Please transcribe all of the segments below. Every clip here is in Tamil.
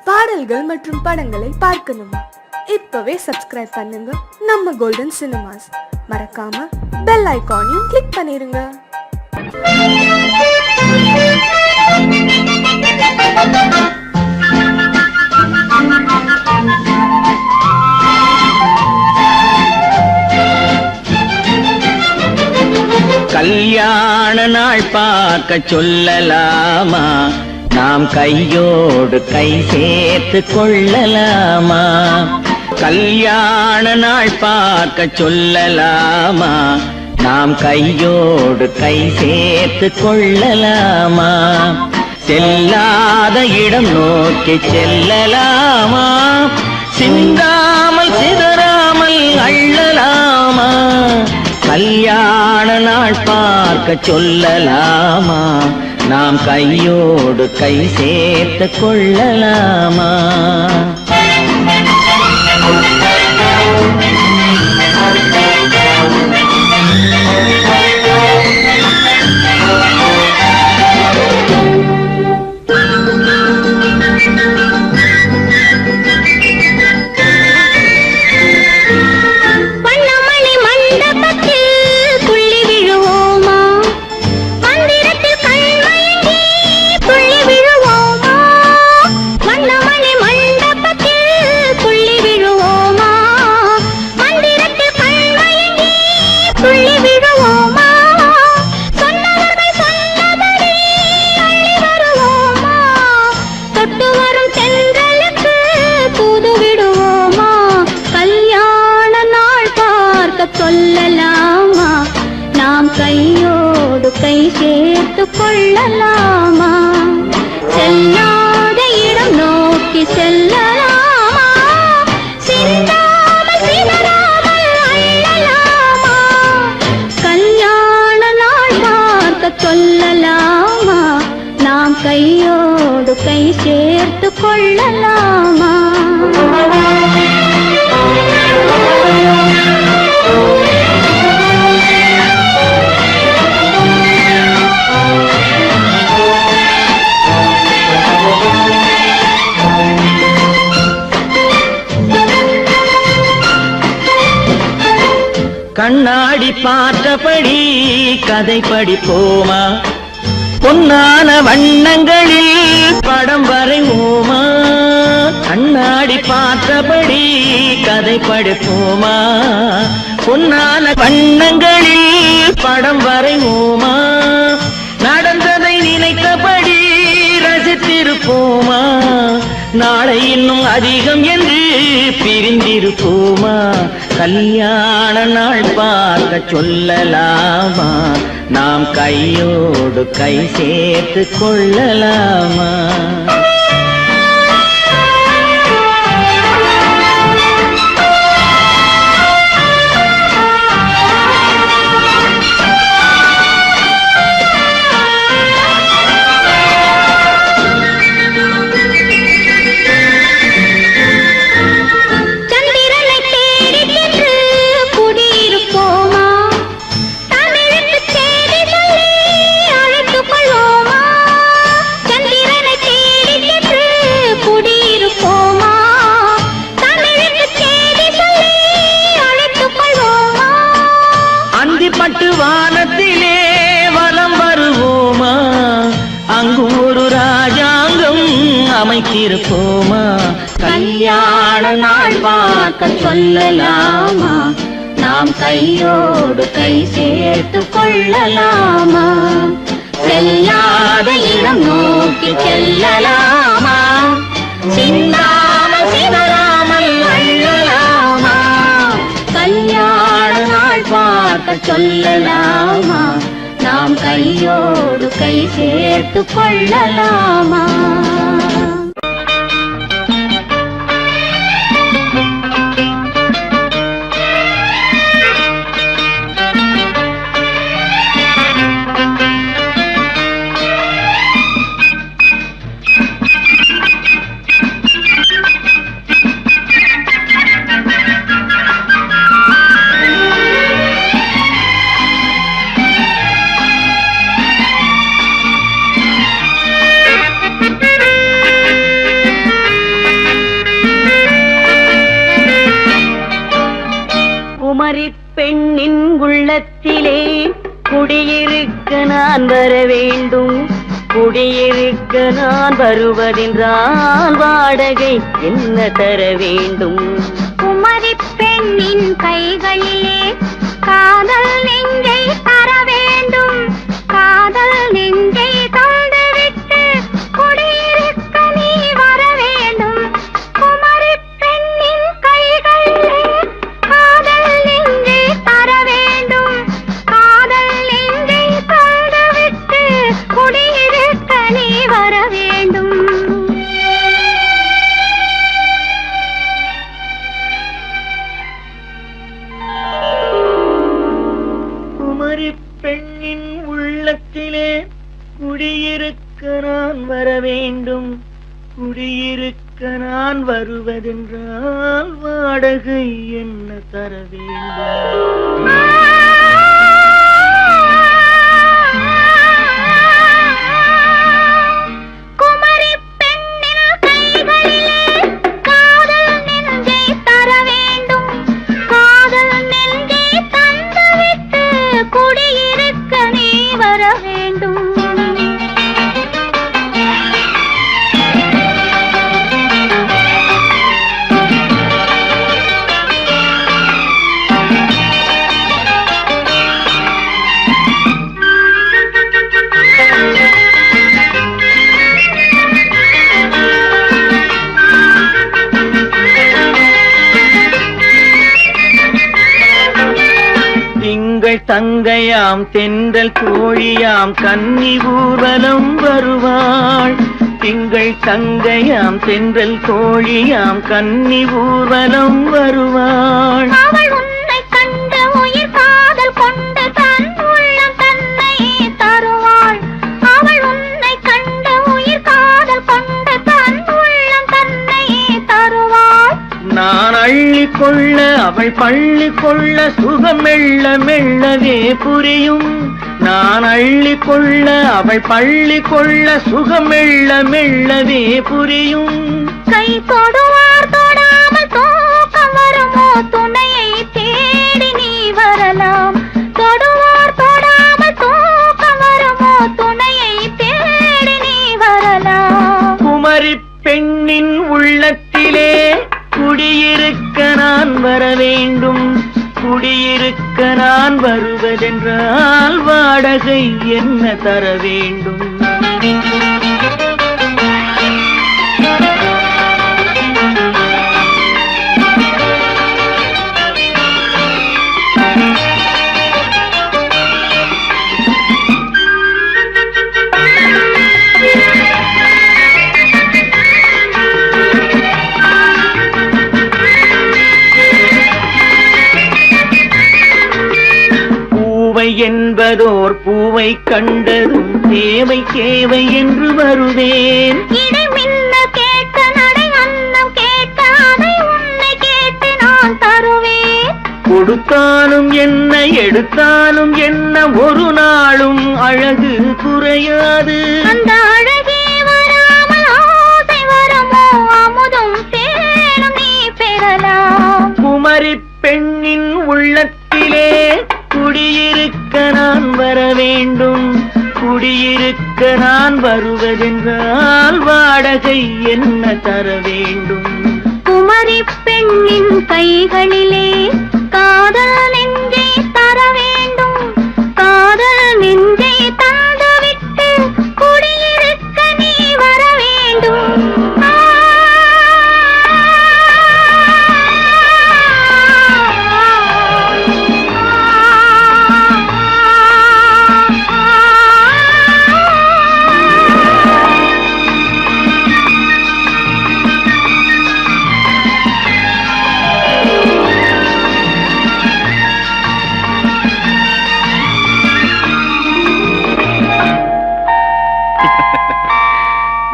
பாடல்கள் மற்றும் படங்களை பார்க்கணுமா? இப்பவே சப்ஸ்கிரைப் பண்ணுங்க நம்ம கோல்டன் சினிமாஸ். மறக்காம பெல் ஐகானையும் கிளிக் பண்ணிருங்க. கல்யாண நாள் பார்க்க சொல்லலாமா? நாம் கையோடு கை சேர்த்து கொள்ளலாமா? கல்யாண நாள் பார்க்க சொல்லலாமா? நாம் கையோடு கை சேர்த்து கொள்ளலாமா? செல்லாத இடம் நோக்கி செல்லலாமா? சிந்தாமல் சிதறாமல் அள்ளலாமா? கல்யாண நாள் பார்க்க சொல்லலாமா? நாம் கையோடு கை சேர்த்து கொள்ளலாமா? சொல்லலாமா? நாம் கையோடு கை சேர்த்து கொள்ளலாமா? செல்லாத இடம் நோக்கி செல்லலாமா? சிந்தாமல் சிதறாமல் அள்ளலாமா? கல்யாண நாள் பார்க்க சொல்லலாமா? நாம் கையோடு கை சேர்த்து கொள்ளலாமா? கண்ணாடி பார்த்தபடி கதை படிப்போமா? பொன்னான வண்ணங்களில் படம் வரைவோமா? கண்ணாடி பார்த்தபடி கதை படிப்போமா? பொன்னான வண்ணங்களில் படம் வரைவோமா? நடந்ததை நினைத்தபடி ரசித்திருப்போமா? நாளை இன்னும் அதிகம் என்று பிரிந்திருப்போமா? கல்யாண நாள் பார்க்க சொல்லலாமா? நாம் கையோடு கை சேர்த்து கொள்ளலாமா? வானத்திலே வலம் வருவோமா? அங்கு ஒரு ராஜாங்கம் அமைத்திருப்போமா? கல்யாண நாள் பார்க்க சொல்லலாமா? நாம் கையோடு கை சேர்த்து கொள்ளலாமா? செல்லாத இடம் நோக்கி செல்லலாமா? சிந்தாமல் சிதறாமல் அள்ளலாமா? கல்யாண நாள் பார்க்க சொல்லலாமா? நாம் கையோடு கை சேர்த்து கொள்ளலாமா? பெண்ணின் உள்ளத்திலே குடியிருக்க நான் வர வேண்டும். குடியிருக்க நான் வருவதென்றால் வாடகை என்ன தர வேண்டும்? குமரி பெண்ணின் கைகளிலே காதல் நெஞ்சை தர வேண்டும். காதல் நெஞ்சை தந்துவிட்டு குடியிருக்க நீ வர வேண்டும். குமரி பெண்ணின் கைகளிலே காதல் நெஞ்சை தர வேண்டும். காதல் நெஞ்சை தந்துவிட்டு குடியிருக்க நீ வர வேண்டும். குமரி பெண்ணின் உள்ளத்திலே குடியிருக்க நான் வர வேண்டும். குடியிருக்க நான் வருவதென்றால் வாடகை என்ன தர வேண்டும்? குமரி பெண்ணின் கைகளிலே காதல் நெஞ்சை தர வேண்டும். காதல் நெஞ்சை தந்துவிட்டு குடியிருக்க நீ வர வேண்டும். திங்கள் தங்கையாம் தென்றல் தோழியாம் கன்னி ஊர்வலம் வருவாள். திங்கள் தங்கையாம் தென்றல் தோழியாம் கன்னி ஊர்வலம் வருவாள். அவள் உன்னை கண்டு உயிர் காதல் கொண்டு தன் உள்ளம் தன்னை தருவாள். அவள் உன்னை கண்டு உயிர் காதல் கொண்டு தன் உள்ளம் தன்னை தருவாள். நான் அள்ளி கொள்ள அவள் பள்ளி கொள்ள சுகம் மெல்ல மெல்லவே புரியும். நான் அள்ளி கொள்ள அவள் பள்ளி கொள்ள சுகம் மெல்ல மெல்லவே புரியும். கை தொடுவார் தொடாமல் தூக்கம் வருமோ? துணையை தேடி நீ வரலாம். தொடுவார் தொடாமல் தூக்கம் வருமோ? துணையை தேடி நீ வரலாம். குமரி பெண்ணின் உள்ளத்திலே குடியிருக்க நான் வர வேண்டும். குடியிருக்க நான் வருவதென்றால் வாடகை என்ன தர வேண்டும்? என்பதோர் பூவை கண்டதும் தேவை தேவை என்று வருவேன். இடை மின்ன கேட்க நடை அன்னம் கேட்க அதை உன்னை கேட்டு நான் தருவேன். கொடுத்தாலும் என்ன எடுத்தாலும் என்ன ஒரு நாளும் அழகு குறையாது. அந்த அழகே வராமல் ஆசை வருமோ? அமுதும் தேனும் நீ பெறலாம். குமரி பெண்ணின் உள்ளத்திலே குடியிருக்க நான் வர வேண்டும். குடியிருக்க நான் வருவதென்றால் வாடகை என்ன தர வேண்டும்? குமரி பெண்ணின் கைகளிலே காதல் நெஞ்சை தர வேண்டும். காதல் நெஞ்சை தந்துவிட்டு குடியிருக்க நீ வர வேண்டும்.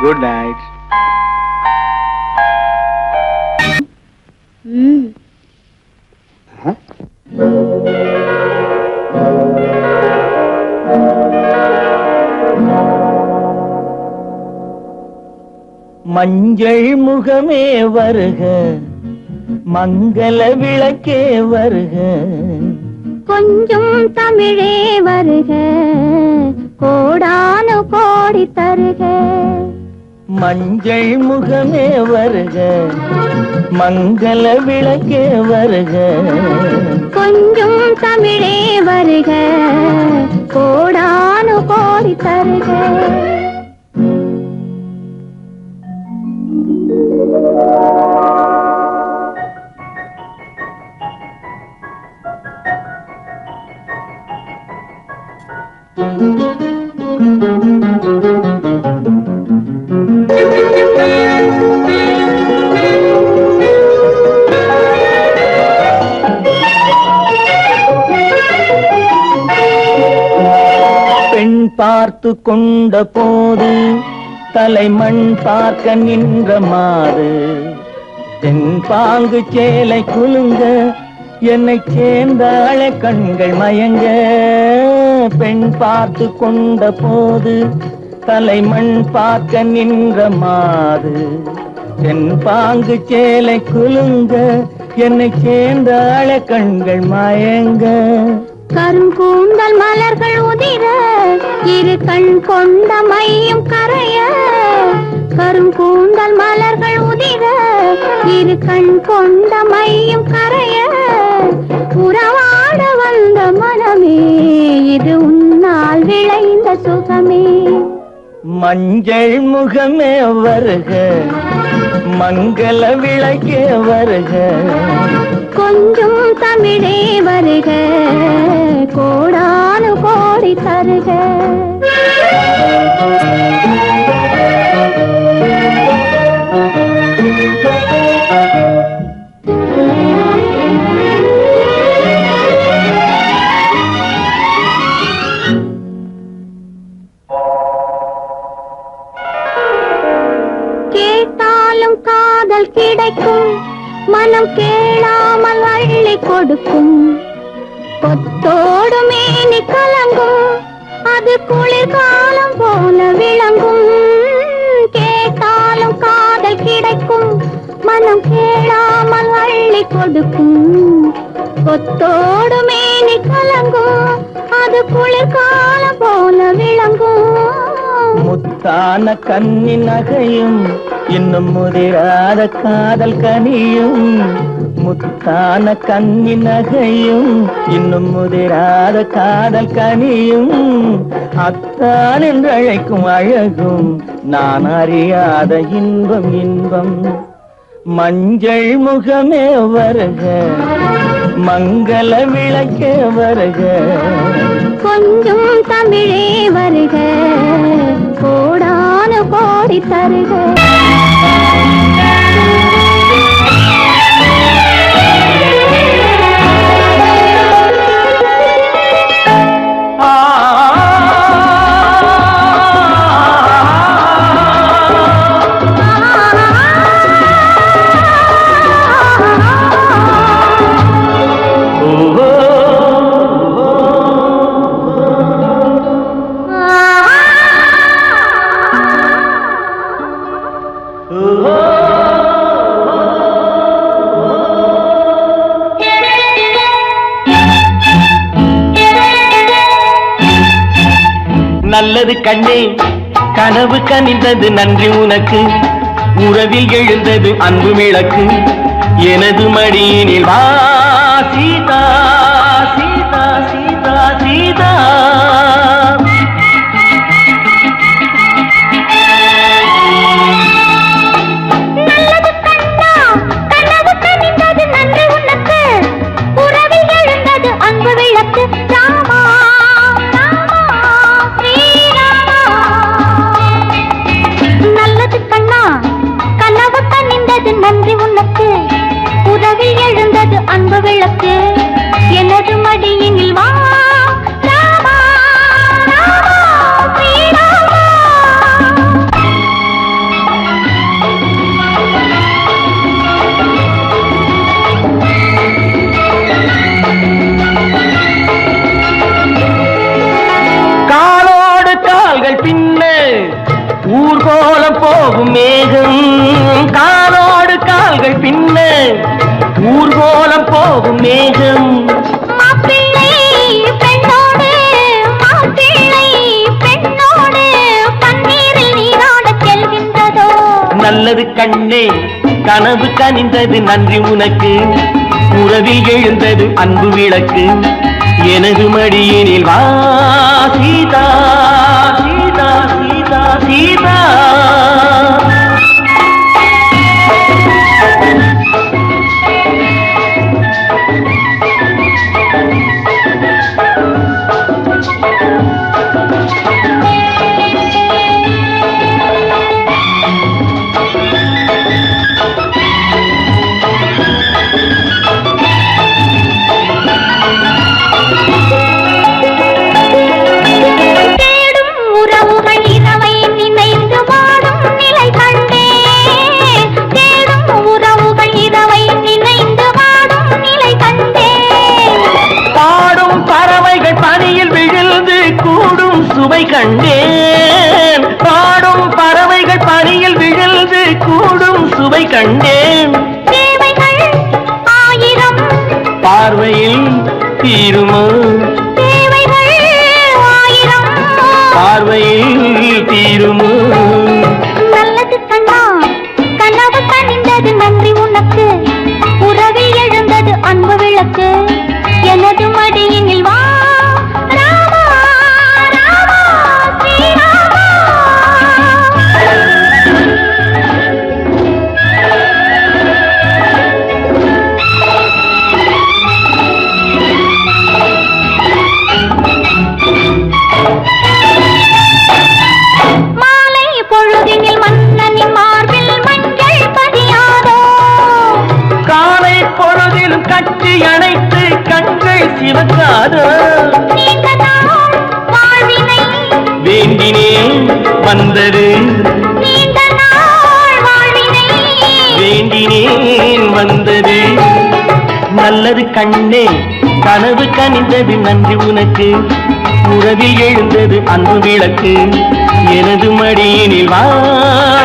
Good night. மஞ்சள் முகமே வருக, மங்கள விளக்கே வருக, கொஞ்சம் தமிழே வருக, கோடானு கோடி தருக. மஞ்சள் முகமே வருக, மங்கள விளக்கே வருக. கொஞ்சம் தமிழே வருக, கோடானு கோடி தருக. பெண் பார்த்து கொண்ட போது தலைமண் பார்க்க நின்ற மாது, தென் பாங்கு சேலை குலுங்க என்னை சேர்ந்தாள கண்கள் மயங்க. பெண் பார்த்து கொண்ட போது தலைமண் பார்க்க நின்ற மாது, தென் பாங்கு சேலை குலுங்க என்னை சேர்ந்தாள கண்கள் மயங்க. கருங்கூந்தல் மலர்கள் உதிர இரு கண் கொண்ட மையும் கரைய. கருங்கூந்தல் மலர்கள் உதிர இரு கண் கொண்ட மையும் கரைய. உறவாட வந்த மனமே இது உன்னால் விளைந்த சுகமே. மஞ்சள் முகமே வருக, மங்கள விளக்கே வருக. கொஞ்சம் தமிழே வருக, கோடானு கோடி தருக. கேட்டாலும் காதல் கிடைக்கும், மனம் கேளாமல் அள்ளி கொடுக்கும். கொத்தோடு மேனி கலங்கும், அது குளிர்காலம் போல விளங்கும். கேட்டாலும் காதல் கிடைக்கும், மனம் கேளாமல் அள்ளி கொடுக்கும். கொத்தோடு மேனி கலங்கும், அது குளிர்காலம் போல விளங்கும். முத்தான கன்னி நகையும் இன்னும் முதிராத காதல் கனியும். முத்தான கன்னி நகையும் இன்னும் முதிராத காதல் கனியும். அத்தான் என்று அழைக்கும் அழகும் நான் அறியாத இன்பம் இன்பம். மஞ்சள் முகமே வருக, மங்கள விளக்கே வருக. கொஞ்சம் தமிழே வருக, கோடானு கோடி தருக. நல்லது கண்ணே, கனவு கனிந்தது நன்றி உனக்கு. உறவில் எழுந்தது அன்பு விளக்கு. எனது மடியினில் வா சீதா சீதா சீதா சீதா. நல்லது கண்ணா, கனவு கனிந்தது நன்றி உனக்கு. உறவில் எழுந்தது அன்பு விளக்கு. ராமா நன்றி உனக்கு. உறவில் எழுந்தது அன்பு விளக்கு. எனது மடியினில் வா ராமா ராமா ஸ்ரீராமா. காலோடு கால்கள் பின்ன ஊர்கோலம் போகும் மேகம். காலோடு கால்கள் பின்ன ஊர்கோலம் போகும் மேகம். மாப்பிள்ளை கண்ணே கனவு கனிந்தது நன்றி உனக்கு உறவில் எழுந்தது அன்பு விளக்கு எனது மடியினில் வா சீதா சீதா சீதா சீதா சுவை கண்டேன் பாடும் பறவைகள் பனியில் விழுந்து கூடும் சுவை கண்டேன் தேவைகள் ஆயிரம் பார்வையில் தீருமோ தேவைகள் ஆயிரம் பார்வையில் தீருமோ நல்லது கண்ணா கனவு கனிந்தது நன்றி உனக்கு உறவில் எழுந்தது அன்பு விளக்கு எனது மடியினில் வா கட்டி அணைத்து கண்கள் சிவக்காதோ வேண்டினேன் வந்தது வேண்டினேன் வந்தது நல்லது கண்ணே கனவு கனிந்தது நன்றி உனக்கு உறவில் எழுந்தது அன்பு விளக்கு எனது மடியினில் வா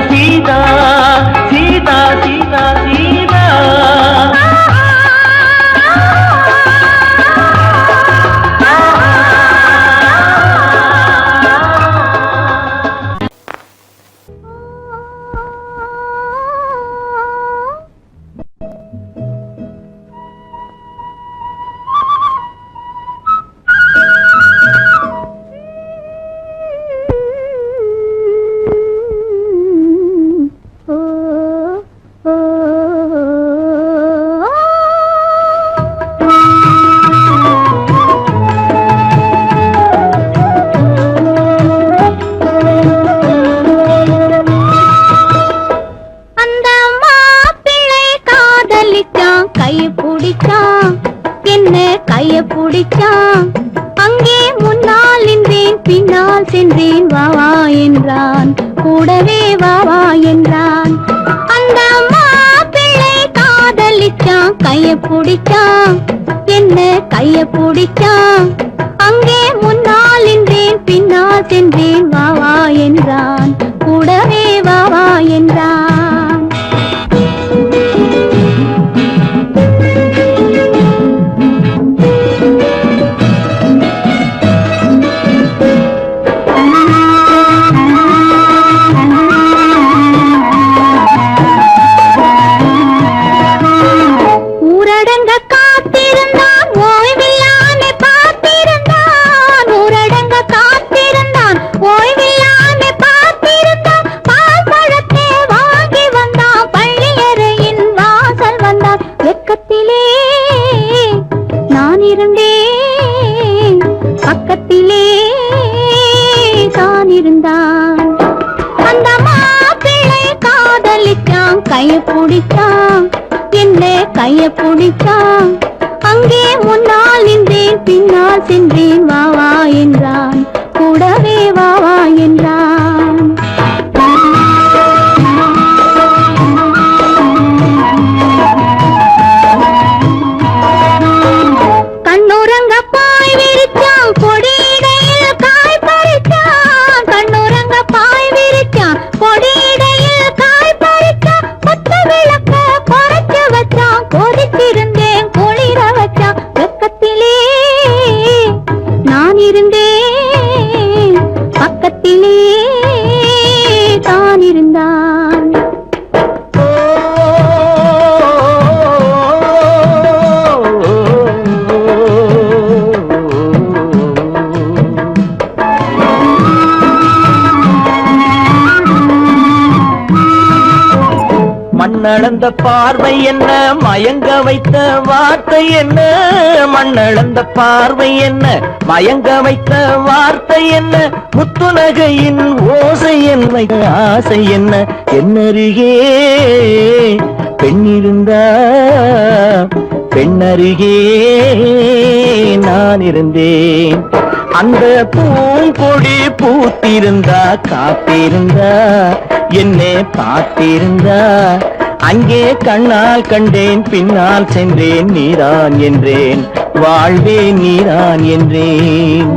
சீதா சீதா சீதா சீதா அங்கே முன்னால் நின்றேன் பின்னால் சென்றேன் வாவா என்றான் கூடவே வாவா என்றான் அந்த மாப்பிள்ளை காதலிச்சான் கைய பிடிச்சான் என்ன கைய பிடிச்சான் அங்கே முன்னால் நின்றேன் பின்னால் சென்றேன் வாவா என்றான் கூடவே வாவா என்றான் பக்கத்திலே தான் இருந்தான் அந்த மாப்பிள்ளை காதலிச்சான் கைய பிடிச்சான் என்ன கைய பிடிச்சான் அங்கே முன்னால் நின்றேன் பின்னால் சென்றேன் வாவா என்றான் கூடவே வாவா என்றான் கண்ணுறங்க பாய் விரிச்சான் கொடியிடையில் காய் பறிச்சான் கண்ணுறங்க பாய் விரிச்சான் கொடியிடையில் காய் பறிச்சான் கொத்த விளக்க குறைச்சு வச்சான் கொதிச்சிருந்தேன் குளிர வச்சான் வெக்கத்திலே நான் இருந்தேன் பக்கத்திலே கண்ணளந்த பார்வை என்ன, மயங்க வைத்த வார்த்தை என்ன, மண்ணளந்த பார்வை என்ன, மயங்க வைத்த வார்த்தை என்ன, முத்துநகையின் ஓசை என்ன, ஆசை என்ன, என்னருகே பெண்ணிருந்தா பெண்ணருகே நான் இருந்தேன். அந்த பூங்கொடி பூத்திருந்தா காத்திருந்தா என்னை பார்த்திருந்தா, அங்கே கண்ணால் கண்டேன் பின்னால் சென்றேன், நீதான் என்றேன் வாழ்வே நீதான் என்றேன்.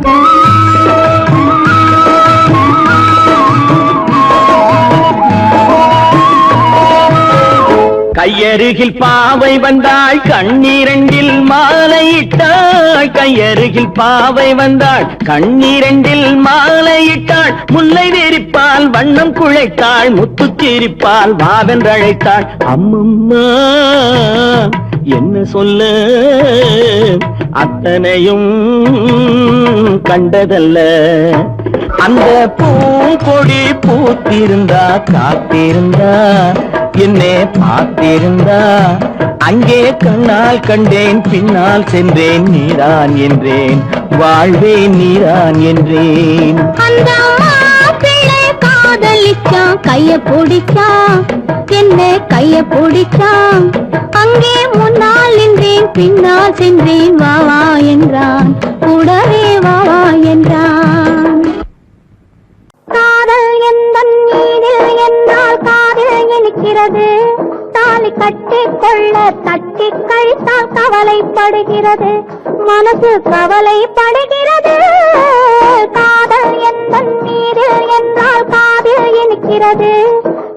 கையருகில் பாவை வந்தாள் கண்ணீரண்டில் மாலையிட்டாள், கையருகில் பாவை வந்தாள் கண்ணீரண்டில் மாலையிட்டாள், முல்லை வெறிப்பால் வண்ணம் குழைத்தாள், முத்துச்சிரிப்பால் வாவென்றழைத்தாள். அம்மம்மா என்ன சொல்ல அத்தனையும் கண்டதல்ல, அந்த பூங்கொடி பூத்திருந்தா காத்திருந்தா என்னை பார்த்திருந்தா, அங்கே கண்ணால் கண்டேன் பின்னால் சென்றேன், நீதான் என்றேன் வாழ்வே நீதான் என்றேன். அந்த மாப்பிள்ளை காதலிச்சான், கைய பிடிச்சான், என்ன கைய பிடிச்சான், அங்கே முன்னால் நின்றேன் பின்னால் சென்றேன், வா வா என்றான், கூடவே வா வா என்றான். காதல் எந்தன் மீதில் என்னால் காதில் இனிக்கிறது, தாலி கட்டி கொள்ள தட்டி கழித்தால் கவலைப்படுகிறது, மனசு கவலைப்படுகிறது. காதல் எந்தன் மீதில் என்னால் காதில் இனிக்கிறது,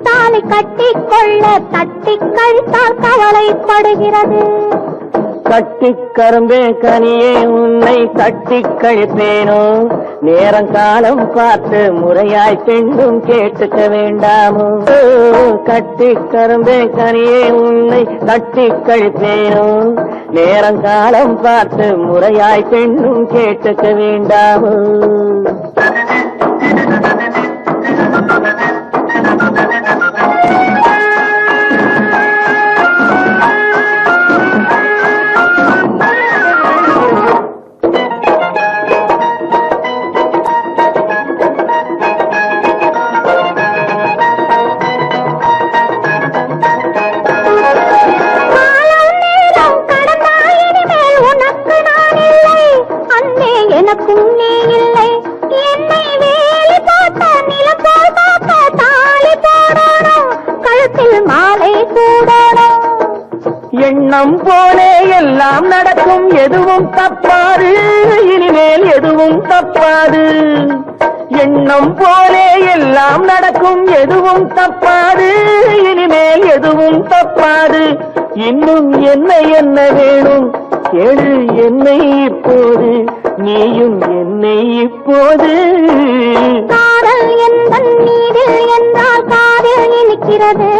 தாலி கட்டி கொள்ள தட்டி கழித்தால் கவலைப்படுகிறது. கட்டி கரும்பே கனியே உன்னை தட்டி கழிப்பேனோ, நேரம் காலம் பார்த்து முறையாய் பெண்ணும் கேட்டுக்க வேண்டாமோ. கட்டி கரும்பே கனியே உன்னை தட்டி கழிப்பேனோ, நேரம் காலம் பார்த்து முறையாய் பெண்ணும் கேட்டுக்க வேண்டாமோ. எனக்கும் நீ இல்லை, என்னை வேலி போட்ட நிலப்போல் பார்த்த தாலி போடணும், கழுத்தில் மாலை சூடணும். எண்ணம் போலே எல்லாம் நடக்கும், எதுவும் தப்பாது இனிமேல் எதுவும் தப்பாது. எண்ணம் போலே எல்லாம் நடக்கும், எதுவும் தப்பாது இனிமேல் எதுவும் தப்பாது. இன்னும் என்ன என்ன வேணும் கேளு என்னை இப்போது, நீயும் என்னை இப்போது. காதல் எந்தன் மீதில் என்றால் காதில் இனிக்கிறது,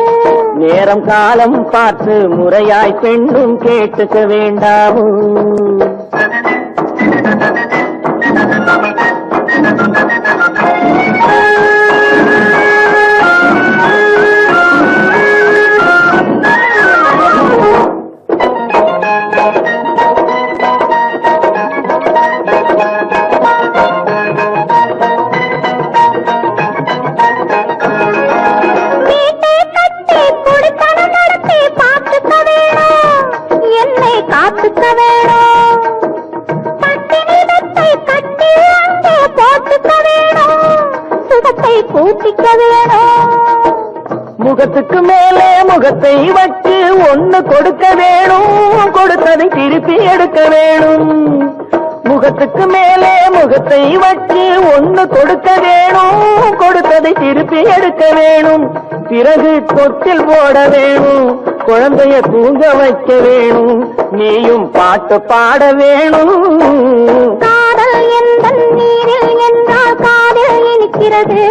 நேரம் காலம் பார்த்து முறையாய் பெண்ணும் கேட்டுக்க வேண்டாமோ. காத்துக்க வேணும், பட்டினிடத்தை கட்டி அங்கே போட்டுக்க வேணும், சுகத்தை கூட்டிக்க வேணும். முகத்துக்கு மேலே முகத்தை வச்சு ஒண்ணு கொடுக்க வேணும், கொடுத்ததை திருப்பி எடுக்க வேணும். முகத்துக்கு மேலே முகத்தை வச்சு ஒண்ணு கொடுக்க வேணும், கொடுத்ததை திருப்பி எடுக்க வேணும். பிறகு தொட்டில் போட வேணும், குழந்தைய தூங்க வைக்க வேணும், நீயும் பாட்டு பாட வேணும். காதல் எந்தன் நீரில் என்றால் காதில் இனிக்கிறது,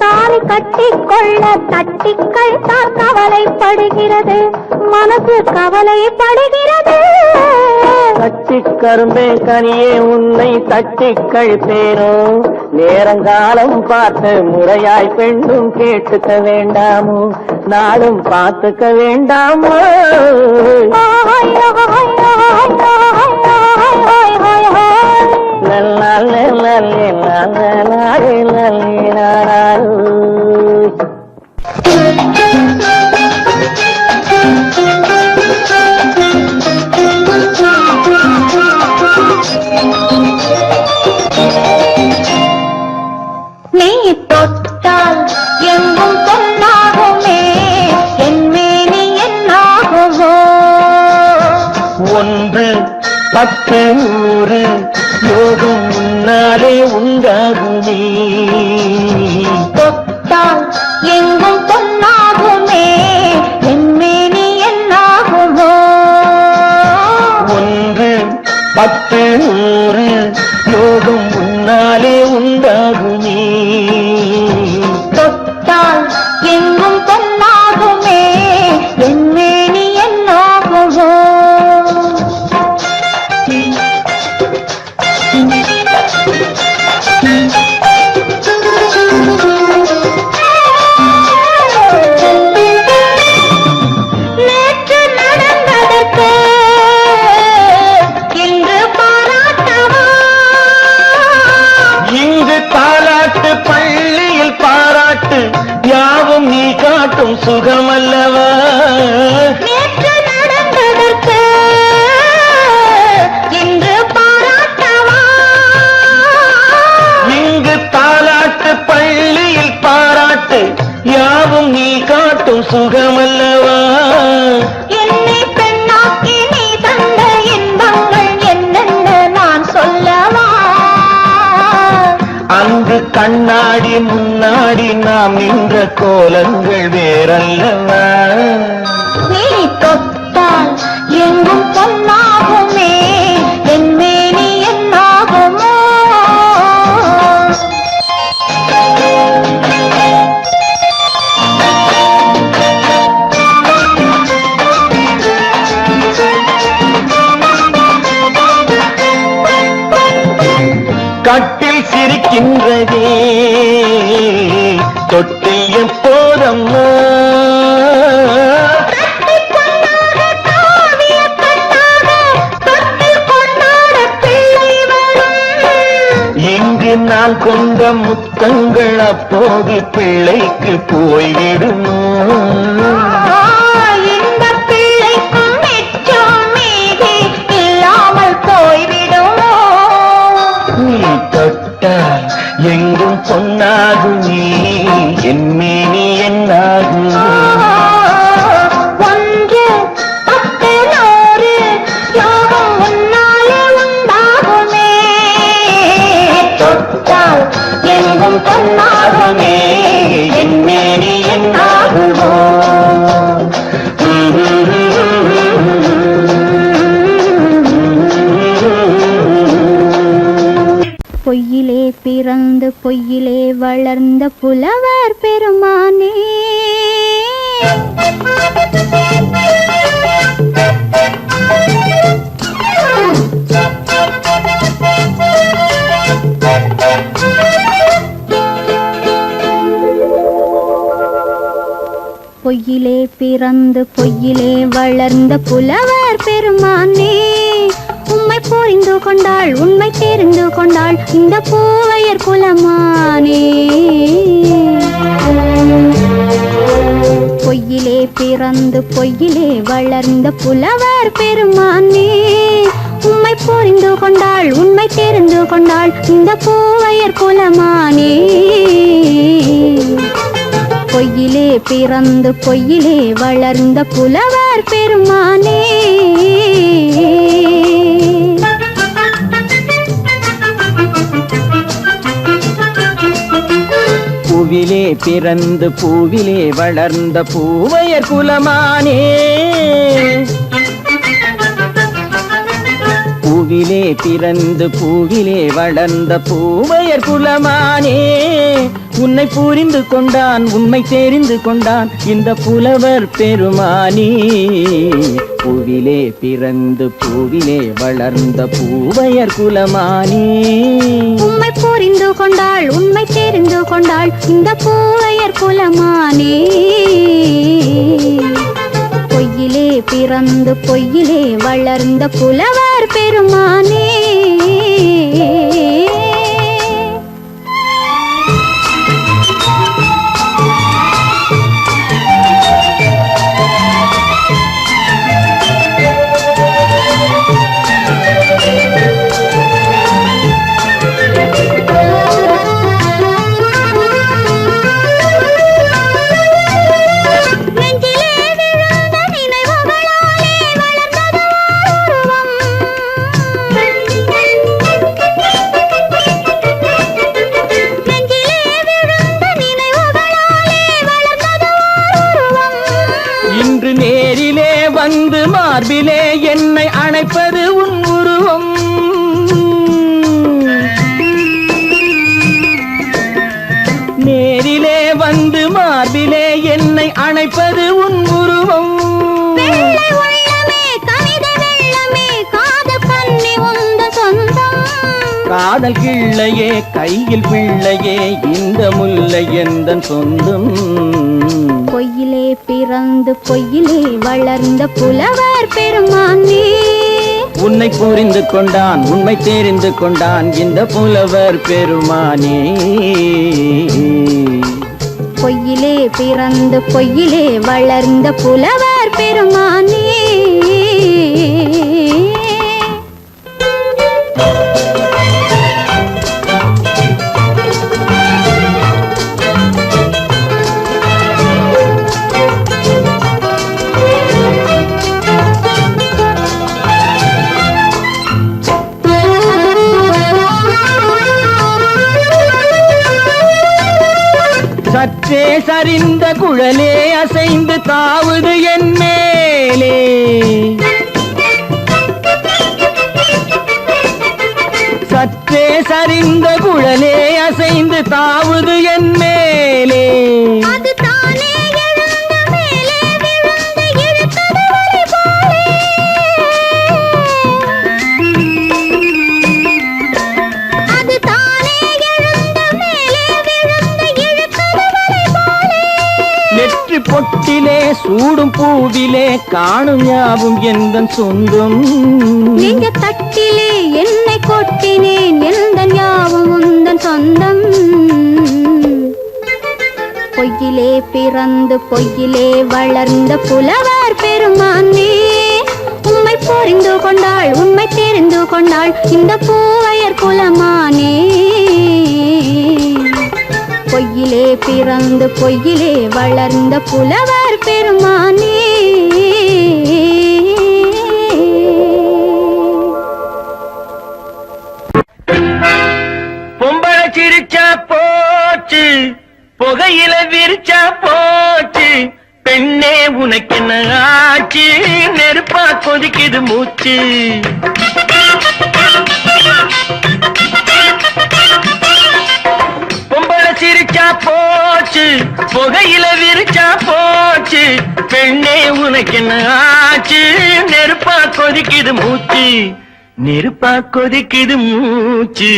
தாலி கட்டி கொள்ள தட்டி கழித்தால் கவலைப்படுகிறது, மனசு கவலைப்படுகிறது. கட்டி கரும்பே கனியே உன்னை தட்டி கழிப்பேனோ நேரங்காலம் பார்த்து முறையாய் பெண்ணும் கேட்டுக்க வேண்டாமோ நாளும் பார்த்துக்க வேண்டாமோ நீ தொட்டால் எங்கும் பொன்னாகுமே என் மேனி என்னாகுமோ 1 10 100 யோகம் முன்னாலே உண்டாகுமே தொட்டால் எங்கும் பொன்னாகுமே என் மேனி என்னாகுமோ 1 10 100 யோகம் முன்னாலே உண்டாகுமே தொட்டால் எங்கும் பொன்னாகுமே என் மேனி என்னாகுமோ நேற்று நடந்ததற்கு இன்று பாராட்டவா இங்கு பாராட்டு பள்ளியில் பாராட்டு யாவும் நீ காட்டும் சுகமல்லவா நேற்று நடந்ததற்கு இன்று பாராட்டவா இங்கு பாராட்டு பள்ளியில் பாராட்டு யாவும் நீ காட்டும் சுகமல்லவா என்னை பெண்ணாக்கி நீ தந்த இன்பங்கள் என்னென்ன நான் சொல்லவா அங்கு கண்ணாடி முன்னாடி நாம் நின்ற கோலங்கள் வேறல்லவா நீ தொட்டால் எங்கும் பொன்னாகுமே என் மேனி என்னாகுமோ கட்டில் சிரிக்கின்றதே தொட்டில் எப்போதம்மா தட்டிக் கொண்டாட காவிய கண்ணாக தொட்டில் கொண்டாட பிள்ளை வரும் இங்கு நான் கொண்ட முத்தங்கள் அப்போது பிள்ளைக்கு போய்விடுமோ இந்த பிள்ளைக்கும் மிச்சம் மீதி இல்லாமல் போய்விடுமோ நீ தொட்டால் எங்கும் பொன்னாகுமே என் மேனி என்னாகும் 1 10 100 யோகம் முன்னாலே உண்டாகுமே தொட்டால் எங்கும் பொன்னாகுமே என் மேனி என்னாகுமோ பொய்யிலே பிறந்து பொய்யிலே வளர்ந்த புலவர் பெருமானே பொய்யிலே பிறந்து பொய்யிலே வளர்ந்த புலவர் பெருமானே உம்மை புரிந்து கொண்டாள் உண்மை தெரிந்து கொண்டாள் இந்த பூவையர் குலமானே பொய்யிலே பிறந்து பொய்யிலே வளர்ந்த புலவர் பெருமானே உம்மை புரிந்து கொண்டாள் உண்மை தெரிந்து கொண்டாள் இந்த பூவையர் குலமானே பொய்யிலே பிறந்து பொய்யிலே வளர்ந்த புலவர் பெருமானே பூவிலே பிறந்து பூவிலே வளர்ந்த பூவையர் குலமானே பூவிலே பிறந்து பூவிலே வளர்ந்த பூவையர் குலமானே. உன்னை புரிந்து கொண்டான் உண்மை தெரிந்து கொண்டான் இந்த புலவர் பெருமானே. பூவிலே பிறந்து பூவிலே வளர்ந்த பூவையர் குலமானே. உண்மை புரிந்து கொண்டாள் உண்மை தெரிந்து கொண்டாள் இந்த பூவையர் குலமானே. பொய்யிலே பிறந்து பொய்யிலே வளர்ந்த புலவர் பெருமானே. நேரிலே வந்து மார்பிலே என்னை அணைப்பது உன் உருவம். நேரிலே வந்து மார்பிலே என்னை அணைப்பது உன் உருவம். காதல் கிள்ளையே கையில் பிள்ளையே இந்த முல்லை எந்தன் சொந்தம். பொய்யிலே பிறந்து பொய்யிலே வளர்ந்த புலவர் பெருமானே. உன்னை புரிந்து கொண்டான் உண்மை தெரிந்து கொண்டான் இந்த புலவர் பெருமானே. பொய்யிலே பிறந்து பொய்யிலே வளர்ந்த புலவர் பெருமானே. சற்றே சரிந்த குழலே அசைந்து தாவுது என் மேலே. சற்றே சரிந்த குழலே அசைந்து தாவுது என் மேலே. நெற்றி பொட்டிலே சூடும் பூவிலே காணும் யாவும் எந்தன் சொந்தம். நெஞ்ச தட்டிலே என்னை கொட்டினேன் எந்தன் யாவும் உந்தன் சொந்தம். பொய்யிலே பிறந்து பொய்யிலே வளர்ந்த புலவர் பெருமானே. உண்மை புரிந்து கொண்டாள் உண்மை தெரிந்து கொண்டாள் இந்த பூவையர் குலமானே. பொய்யிலே பிறந்து பொய்யிலே வளர்ந்த புலவர் பெருமானே. பொம்பளை சிரிச்சா போச்சு புகையில விரிச்சா போச்சு. பெண்ணே உனக்கு என்ன ஆச்சு நெருப்பா கொதிக்குது மூச்சு. பொம்பளை சிரிச்சா போச்சு புகையில விரிச்சா போச்சு. பெண்ணே உனக்கு என்ன ஆச்சு நெருப்பா கொதிக்குது மூச்சு. நெருப்பா கொதிக்குது மூச்சு.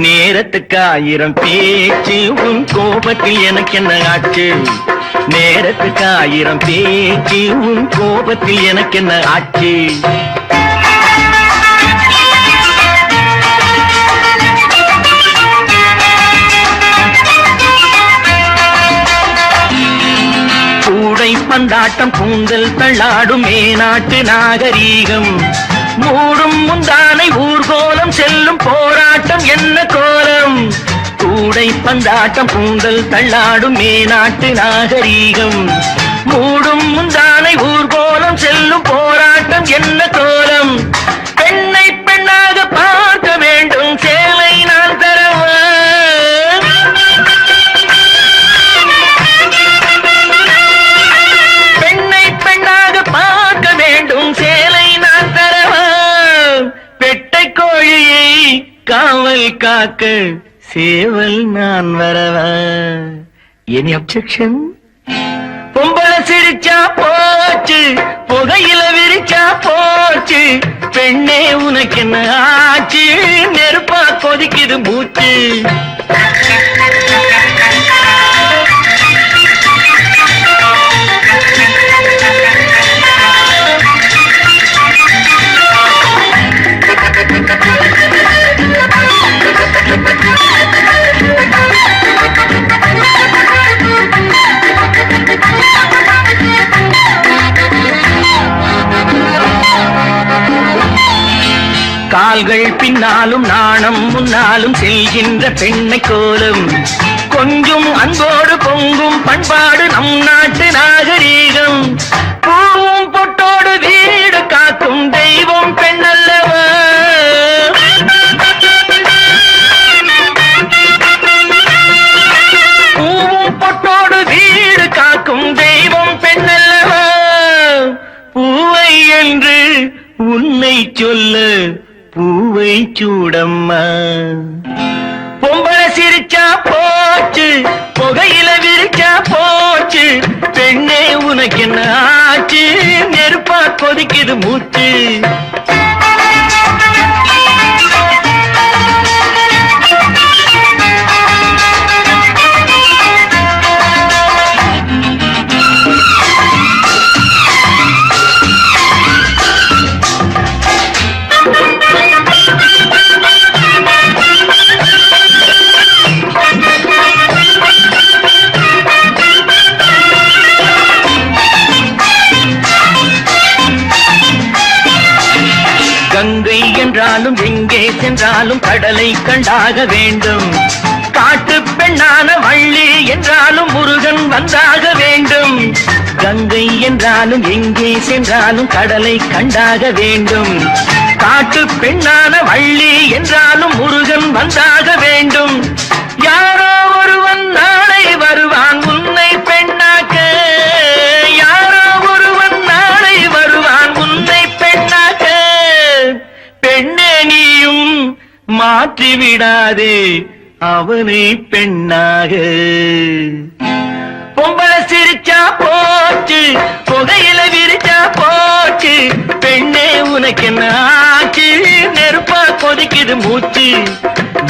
நேரத்துக்கு 1000 பேச்சு உன் கோபத்தில் எனக்கு என்ன ஆச்சு. நேரத்துக்கு 1000 பேச்சு உன் கோபத்தில் எனக்கு என்ன ஆச்சு. கூடை பந்தாட்டம் கூந்தல் தள்ளாடும் மேநாட்டு நாகரீகம். மூடும் முந்தானை ஊர்கோலம் செல்லும் போராட்டம் என்ன கோலம். கூடை பந்தாட்டம் கூந்தல் தள்ளாடும் மேநாட்டு நாகரீகம். மூடும் முந்தானை ஊர்கோலம் செல்லும் போராட்டம் என்ன கோலம். பெண்ணை பெண்ணாக பார்க்க வேண்டும் சேலை நான் தரவா. பெண்ணை பெண்ணாக பார்க்க வேண்டும் சேலை நான் தரவா. பெட்டை கோழி காக்க சேவல் நான் வரவா? Any objection? பொம்பளை சிரிச்சா போச்சு, புகையில விரிச்சா போச்சு, பெண்ணே உனக்கு என்ன ஆச்சு? நெருப்பா கொதிக்குது மூச்சு. கால்கள் பின்னாலும் நாணம் முன்னாலும் செல்கின்ற பெண்ணை கோலம், கொஞ்சம் அன்போடு பொங்கும் பண்பாடு நம் நாட்டு நாகரீகம். பூவும் பொட்டோடு வீடு காக்கும் தெய்வம் பெண்ணல்லவா? பூவும் பொட்டோடு வீடு காக்கும் தெய்வம் பெண்ணல்லவா? பூவை என்று உன்னை சொல்ல பூவை சூடம்மா. பொம்பளை சிரிச்சா போச்சு, புகையில விரிச்சா போச்சு, பெண்ணே உனக்கு என்ன ஆச்சு? நெருப்பா கொதிக்குது மூச்சு. கங்கை என்றாலும் எங்கே சென்றாலும் கடலை கண்டாக வேண்டும். காட்டு பெண்ணான வள்ளி என்றாலும் முருகன் வந்தாக வேண்டும். கங்கை என்றாலும் எங்கே சென்றாலும் கடலை கண்டாக வேண்டும். காட்டு பெண்ணான வள்ளி என்றாலும் முருகன் வந்தாக வேண்டும். யாரோ ஒருவன் நாளை வருவான் உன்னை பெண்ணாக்க. யாரோ ஒருவன் நாளை வருவான் உன்னை பெண்ணாக்க. பெண்ணே நீயும் மாற்றி விடாதே அவனை பெண்ணாக. பொம்பளை சிரிச்சா போச்சு, புகையில விரிச்சா போச்சு, பெண்ணே உனக்கு என்ன ஆச்சு? நெருப்பா கொதிக்குது மூச்சு,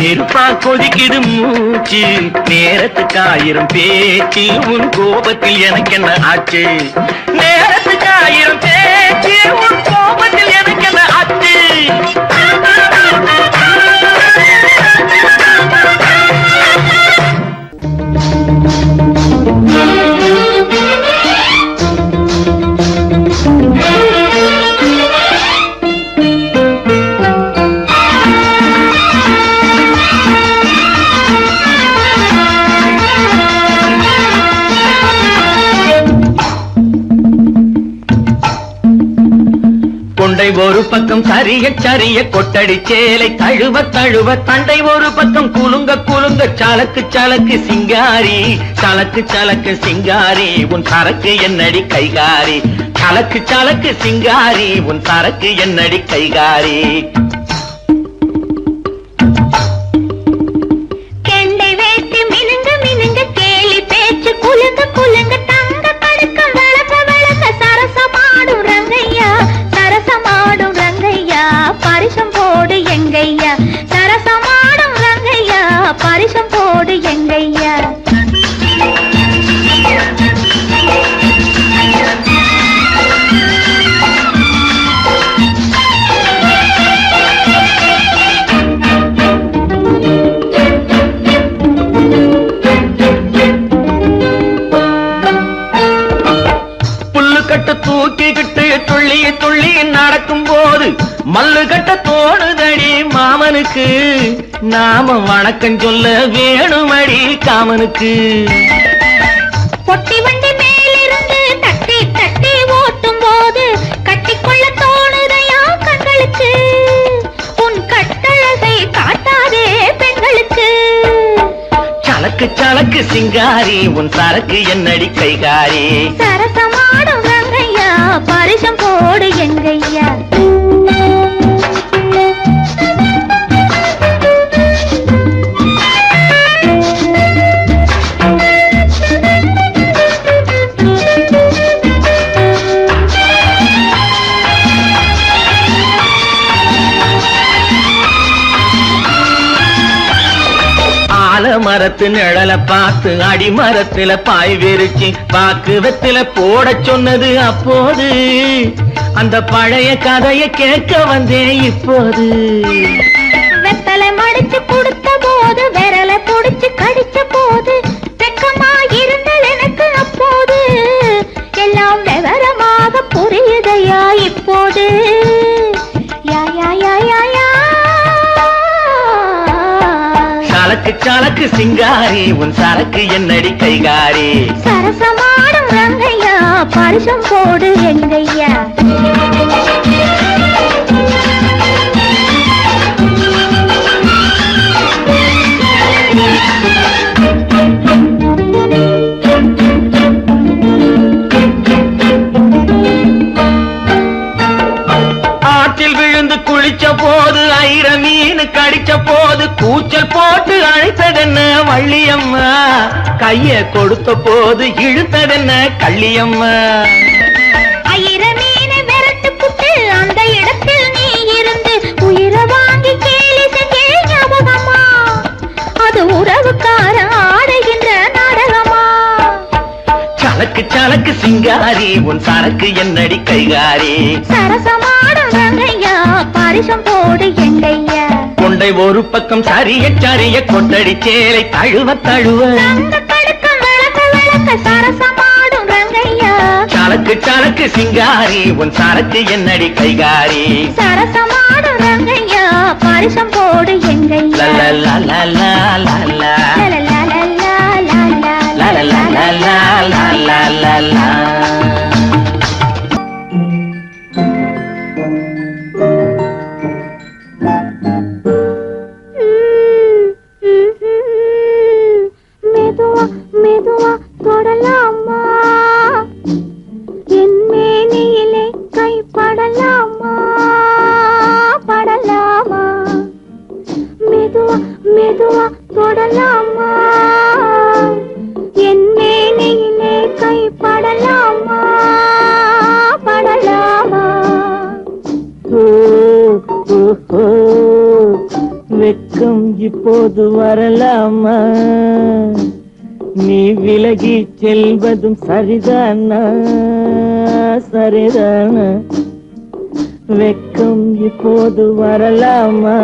நெருப்பா கொதிக்குது மூச்சு. நேரத்துக்கு 1000 பேச்சு, உன் கோபத்தில் எனக்கு என்ன ஆச்சு? நேரத்துக்கு 1000 பேச்சு, உன் கோபத்தில் எனக்கு என்ன ஆச்சு? கொண்டை ஒரு பக்கம் சரிய சரிய கொட்டடி சேலை தழுவ தழுவ, தண்டை ஒரு பக்கம் குலுங்க குலுங்க, சலக்கு சலக்கு சிங்காரி, சலக்கு சலக்கு சிங்காரி, உன் சரக்கு என்னடி கைகாரி. சலக்கு சலக்கு சிங்காரி, உன் சரக்கு என்னடி கைகாரி. கெண்டை வேட்டி மினுங்க மினுங்க, கேலி பேச்சு குலுங்க குலுங்க, தங்க படுக்கம் வளர்க்க வளர்க்க, சரசமாடும் ரங்கையா, சரசமாடும் ரங்கையா, பரிசம் போடு எங்கையா, சரசமாடும் ரங்கையா, பரிசம் போடு எங்கையா. தூக்கிக்கிட்டு துள்ளி துள்ளி நடக்கும் போது மல்லு கட்ட தோணுதடி மாமனுக்கு. நாம வணக்கம் சொல்ல வேணுமடி காமனுக்கு. பொட்டி வண்டி மேலிருந்து தட்டி தட்டி ஓட்டும் போது கட்டிக்கொள்ள தோணுதையா கண்களுக்கு. உன் கட்டழகை காட்டாதே பெண்களுக்கு. சலக்கு சலக்கு சிங்காரி, உன் சரக்கு என்னடி கைகாரி. சரசமாடும் ரங்கையா, பரிசம் போடு எங்கையா. மரத்து நிழல பார்த்து அடிமரத்துல பாய் விரிச்சு பாக்குவத்துல போட சொன்னது அப்போது அந்த பழைய கதையை கேட்க வந்தேன் இப்போது வெத்தலை மடிச்சு கொடுத்த போது விரலை புடிச்சு கடிச்ச போது வெக்கமா இருந்தது எனக்கு அப்போது எல்லாம் விவரமாக புரியுதையா இப்போது யா யா யா யா யா சலக்கு சலக்கு சிங்காரி உன் சரக்கு என்னடி கைகாரி சரசமாடும் ரங்கையா பரிசம் போடு எங்கையா ஆற்றில் விழுந்து குளிச்ச போது ஐர மீன் கடிச்ச போது கூச்சல் போட்டு அழைத்ததென்ன வள்ளியம்மா கைய கொடுத்த போது இழுத்ததென்ன கள்ளியம்மா ஐர மீனை விரட்டு புட்டு அந்த இடத்தில் நீ இருந்து உயிரை வாங்கி கேலி செஞ்சே ஞாபகமா அது உறவுக்கார ஆடுகின்ற நாடகமா சலக்கு சலக்கு சிங்காரி உன் சரக்கு என்னடி கைகாரி சரசமாடும் ரங்கையா பரிசம் போடு எங்கையா கொண்டை ஒரு பக்கம் சரிய சரிய கொட்டடி சேலை தழுவ தழுவ தங்க கடுக்கம் விளக்க விளக்க சரசமாடும் ரங்கையா சலக்கு சலக்கு சிங்காரி உன் சரக்கு என்னடி கைகாரி சரசமாடும் ரங்கையா பரிசம் போடு எங்கையா லலலலலலலலா. லலலலலலலலா. மெதுவா மெதுவா தொடலாமா என் மேனியிலே கை படலாமா படலாமா மெதுவா மெதுவா தொடலாமா என் மேனியிலே கை படலாமா படலாமா வெக்கம் இப்போது வரலாமா நீ விலகி செல்வதும் சரிதானா சரிதானா வெக்கம் இப்போது வரலாமா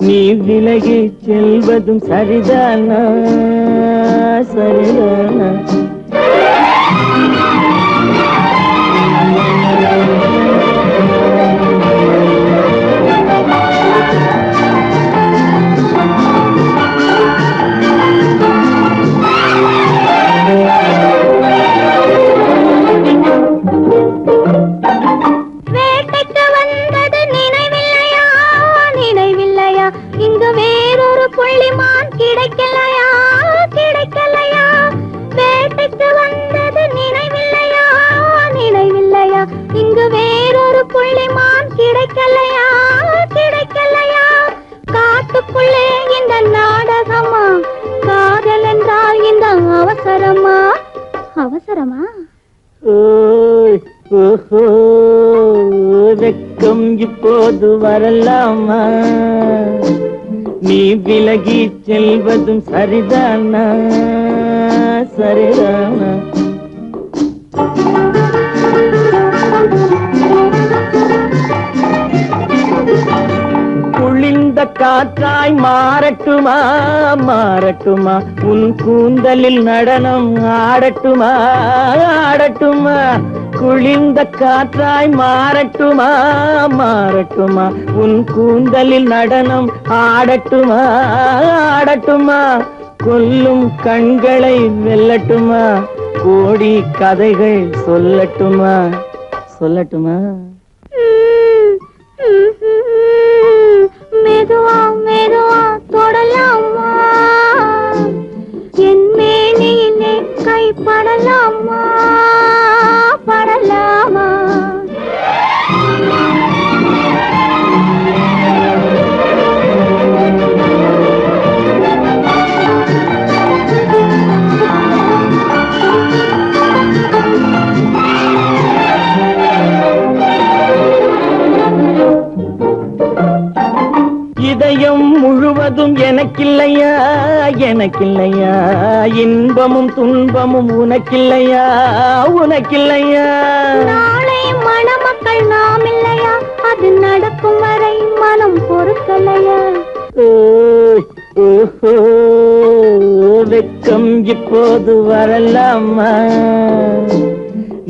நீ விலகி செல்வதும் சரிதானா சரிதானா வேட்டைக்கு வந்தது நினைவில்லையா நினைவில்லையா இங்கு வேறொரு புள்ளிமான் கிடைக்கலையா கிடைக்கலையா வேட்டைக்கு வந்தது நினைவில்லையா நினைவில்லையா இங்கு வேறொரு புள்ளிமான் கிடைக்கலையா கிடைக்கலையா காட்டுக்குள்ளே இந்த நாடகமா காதல் என்றால் இந்த அவசரமா அவசரமா ஓய், ஓஹோ, வெக்கம் இப்போது வரலாமா நீ விலகி செல்வதும் சரிதானா சரிதானா குளிர்ந்த காற்றாய் மாறட்டுமா மாறட்டுமா உன் கூந்தலில் நடனம் ஆடட்டுமா ஆடட்டுமா குளிர்ந்த காற்றாய் மாறட்டுமா மாறட்டுமா உன் கூந்தலில் நடனம் ஆடட்டுமா ஆடட்டுமா கொல்லும் கண்களை வெல்லட்டுமா கோடி கதைகள் சொல்லட்டுமா சொல்லட்டுமா மெதுவா மெதுவா தொடலாமா என் மேனியிலே கை படலாமா படலாமா இதயம் முழுவதும் முழுவதும் எனக்கில்லையா எனக்கில்லையா, இன்பமும் துன்பமும் உனக்கில்லையா உனக்கில்லையா. நாளை மணமக்கள் நாம் இல்லையா, அது நடக்கும் வரை மனம் பொறுக்கலையா. வெக்கம் இப்போது வரலாமா,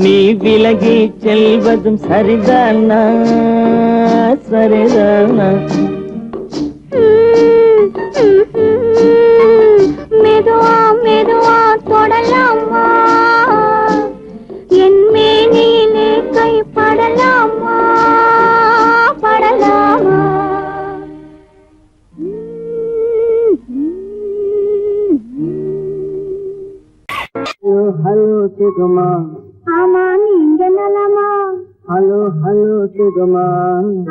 நீ விலகி செல்வதும் சரிதானா சரிதானா. மெதுவா மெதுவா தொடலாமா, என் மேனியிலே கை படலாமா படலாமா. ஹலோ சுகமா, ஆமா நீங்க நலமா. ஹலோ ஹலோ சுகமா,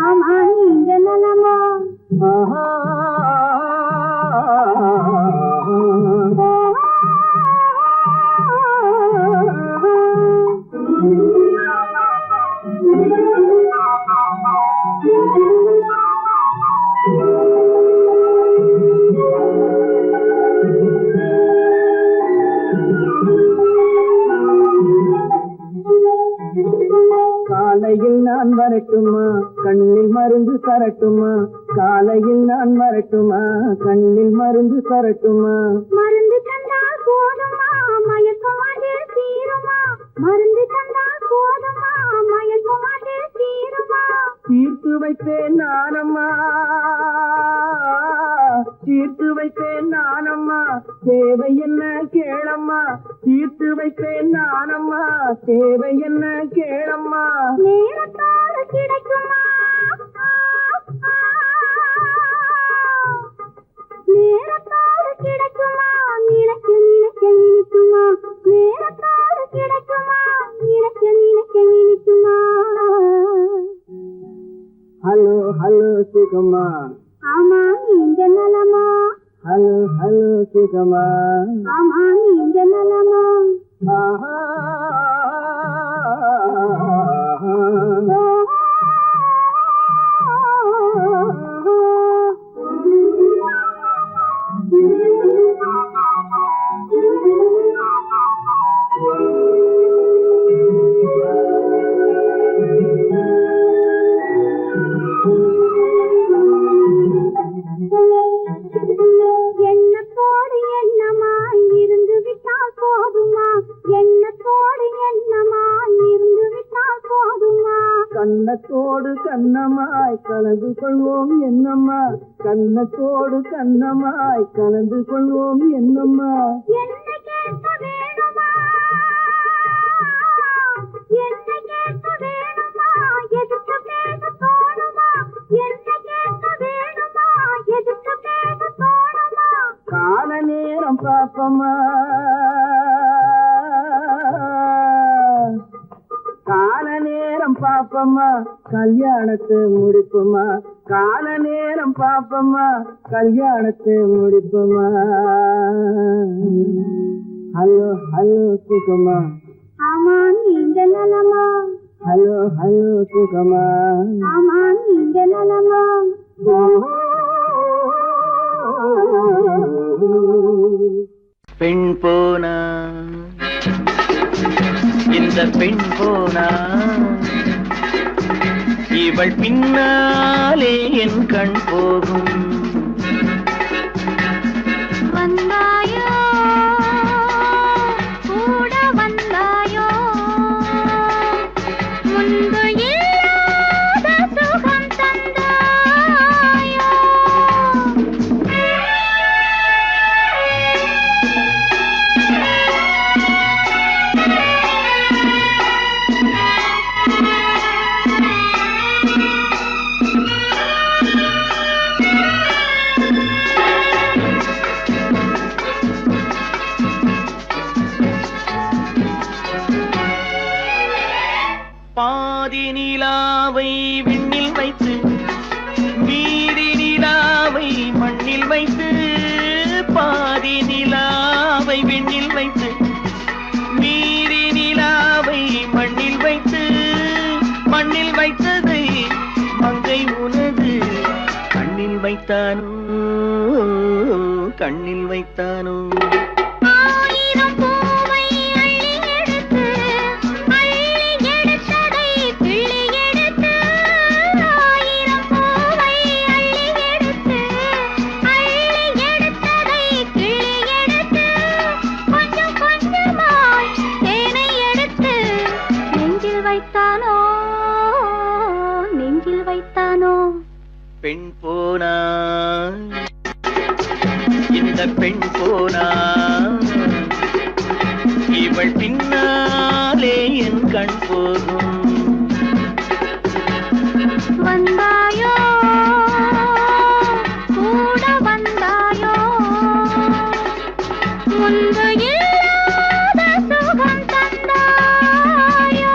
ஆமா நீங்க நலமா. ஆஹா. காலையில் நான் வரட்டுமா, கண்ணில் மருந்து தரட்டுமா, காலையில் நான் வரட்டுமா, கண்ணில் மருந்து தரட்டுமா. மருந்து தந்தால் போதுமா, மயக்கமாதே தீருமா. மருந்து தந்தால் போதுமா, மயக்கமாதே தீருமா. தீர்த்து வைத்தேன் நானம்மா, தீர்த்து வைத்தேன் நானம்மா, தேவை என்ன கேளம்மா. தீர்த்து வைத்தேன் நானம்மா, தேவை என்ன கேளம்மா. நேரத்தோடு கிடைக்குமா, நேரத்தோடு கிடைக்குமா, நினைக்க நினைக்க இனிக்குமா. நேரத்தோடு கிடைக்குமா, நினைக்க நினைக்க இனிக்குமா. ஹலோ ஹலோ சுகமா, ஆமா நீங்க நலமா. ஹலோ ஹலோ சுகமா, ஆமா நீங்க நலமா. ஆஹா. எண்ணத்தோடு எண்ணமாய் இருந்து விட்டால் போதுமா, எண்ணத்தோடு எண்ணமாய் இருந்து விட்டால் போதுமா. கண்ணத்தோடு கண்ணமாய் கலந்து கொள்வோம் என்னம்மா, கண்ணத்தோடு கண்ணமாய் கலந்து கொள்வோம் என்னம்மா. என்னை கேட்க வேணுமா, என்னை கேட்க வேணுமா, எதுக்கு பேச தோணுமா. என்னை கேட்க வேணுமா, எதுக்கு பேச தோணுமா. கால நேரம் பாப்பமா, கால நேரம் பாப்பமா, கல்யாணத்தை முடிப்புமா. கால நேரம் பாப்பமா, கல்யாணத்தை முடிப்புமா. ஹலோ ஹலோ சுகமா, ஆமா நீங்க நலமா. ஹலோ ஹலோ சுகமா, ஆமா நீங்க நலமா. பெண் போனா இந்த பெண் போனா, இவள் பின்னாலே என் கண் போகும். வந்தாயோ கூட வந்தாயோ, முன்பு இல்லாத சுகம் தந்தாயோ. பாதி நிலாவை விண்ணில் வைத்து, மீதி நிலாவை மண்ணில் வைத்து. பாதி நிலாவை விண்ணில் வைத்து, மீதி நிலாவை மண்ணில் வைத்து. மண்ணில் வைத்ததை மங்கை உனது கண்ணில் வைத்தானோ கண்ணில் வைத்தானோ ஆயிரம் பூவை அள்ளி எடுத்து அள்ளி எடுத்ததை கிள்ளி எடுத்து ஆயிரம் பூவை அள்ளி எடுத்து அள்ளி எடுத்ததை கிள்ளி எடுத்து கொஞ்சம் கொஞ்சமாய் தேனை எடுத்து நெஞ்சில் வைத்தானோ நெஞ்சில் வைத்தானோ பெண் போனா இந்த பெண் போனா இவள் பின்னாலே என் கண் போகும் வந்தாயோ கூட வந்தாயோ முன்பு இல்லாத சுகம் தந்தாயோ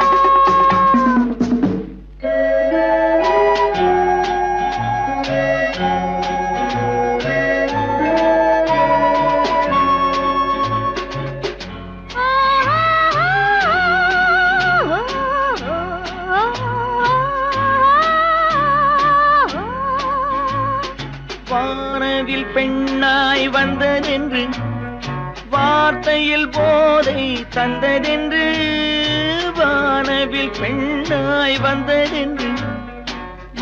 வானவில் பெண்ணாய் வந்ததென்று வார்த்தையில் போதை தந்ததென்று வானவில் பெண்ணாய் வந்ததென்று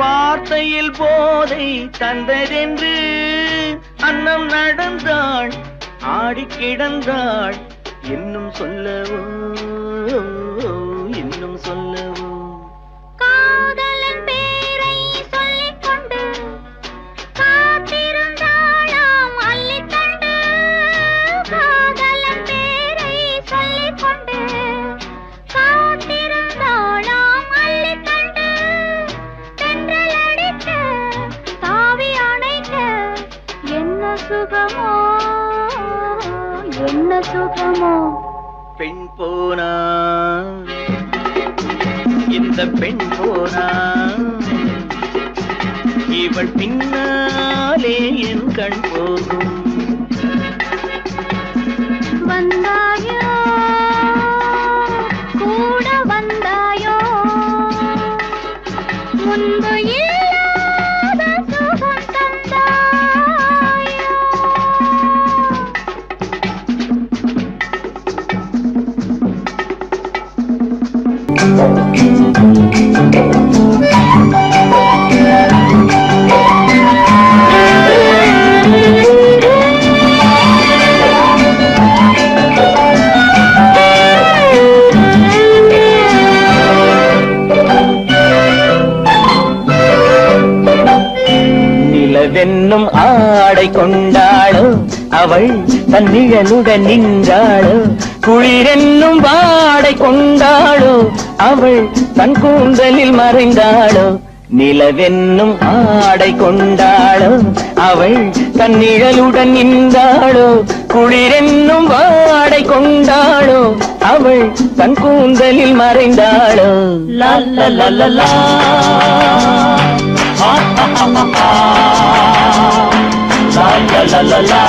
வார்த்தையில் போதை தந்ததென்று அன்னம் நடந்தாள் ஆடி கிடந்தாள் இன்னும் சொல்லவோ இன்னும் சொல்லவோ காதலன் பேரை சொல்லிக் கொண்டு காத்திருந்தாளாம் அள்ளித்தண்டு காதலன் பேரை சொல்லிக் கொண்டு காத்திருந்தாளாம் அள்ளித்தண்டு தென்றல் அடிக்க தாவி அணைக்க என்ன சுகமோ என்ன சுகமோ பெண் போனா இந்த பெண் போனா இவள் பின்னாலே என் கண் போகும் வந்தாயோ கூட வந்தாயோ முன்பு இல்லாத சுகம் தந்தாயோ நிலவென்னும் ஆடை கொண்டாளோ அவள் தன் நிழலுடன் நின்றாளோ குளிரென்னும் வாடை கொண்டாளோ அவள் தன் கூந்தலில் மறைந்தாளோ நிலவென்னும் ஆடை கொண்டாளோ அவள் தன் நிழலுடன் நின்றாளோ குளிரென்னும் வாடை கொண்டாளோ அவள் தன் கூந்தலில் மறைந்தாளோ லா லா லா லா லா La la la la la.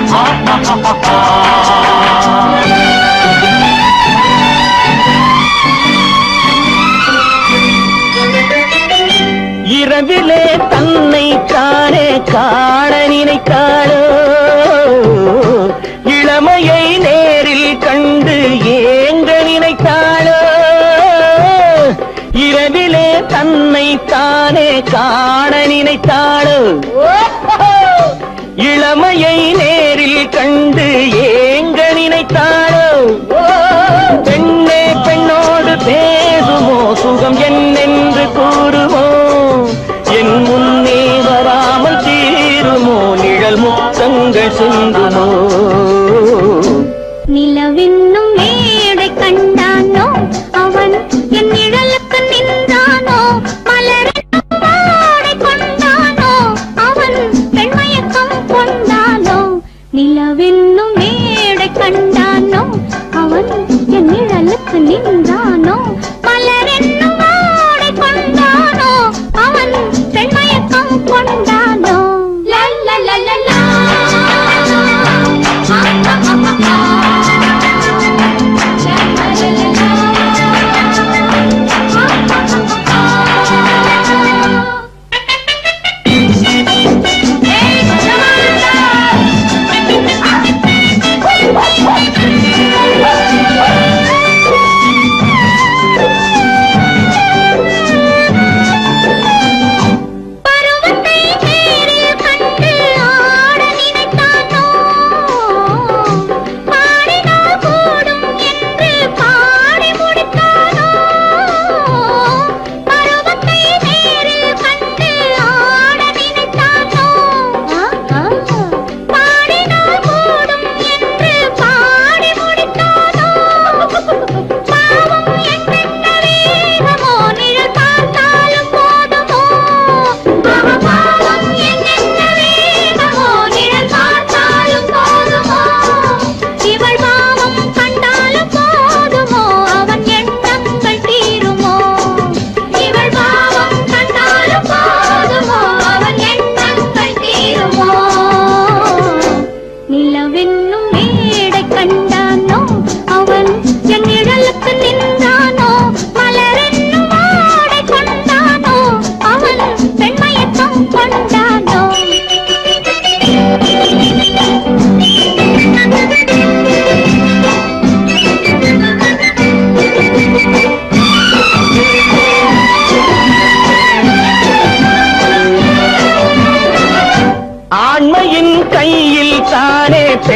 Ha ha ha ha ha. இரவிலே தன்னை தானே காண நினைத்தாளோ இளமையை நேரில் கண்டு ஏங்க நினைத்தாளோ இரவிலே தன்னை தானே காண நினைத்தாளோ இளமையை நேரில் கண்டு ஏங்க நினைத்தாளோ பெண்ணே பெண்ணோடு பேசுமோ சுகம் என்னென்று கூறுமோ என் முன்னே வராமல் தீருமோ நிழல் முத்தங்கள் சிந்துமோ நிலவென்னும் மேடை கண்டானோ அவன் என் நிழலுக்கு நின்றானோ மலரென்னும் வாடை கொண்டானோ அவன் பெண்மயக்கம் கொண்டானோ நிலவென்னும் மேடை கண்டானோ அவன் என் நிழலுக்கு நின்றானோ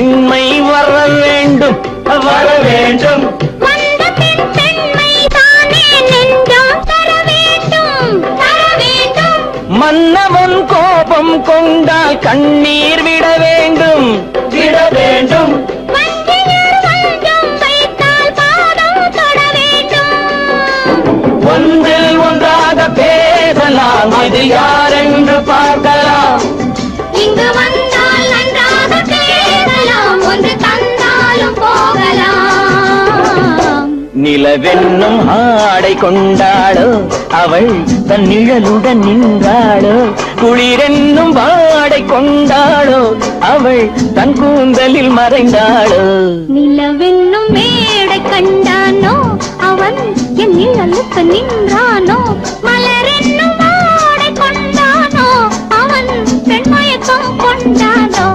பெண்மை வர வேண்டும் வர வேண்டும். வந்த பெண் பெண்மை தானே நெஞ்சம் தர வேண்டும் தர வேண்டும். மன்னவன் கோபம் கொண்டால் கண்ணீர் விட வேண்டும் விட வேண்டும். வஞ்சியர் வஞ்சம் வைத்தால் பாதம் தொட வேண்டும். ஒன்றில் ஒன்றாக பேசலாம், அது யாரென்று பார்க்கலாம். இங்கு வந்தால் நன்றாக பேசலாம், ஒன்று தந்தாலும் போகலாம். நிலவென்னும் ஆடை கொண்டாளோ அவள் தன் நிழலுடன் நின்றாளோ. குளிரென்னும் வாடை கொண்டாளோ அவள் தன் கூந்தலில் மறைந்தாளோ. நிலவென்னும் மேடை கண்டானோ அவன் என் நிழலுக்கு நின்றானோ. மலரென்னும் வாடை கொண்டானோ அவன் பெண்மயக்கம் கொண்டானோ.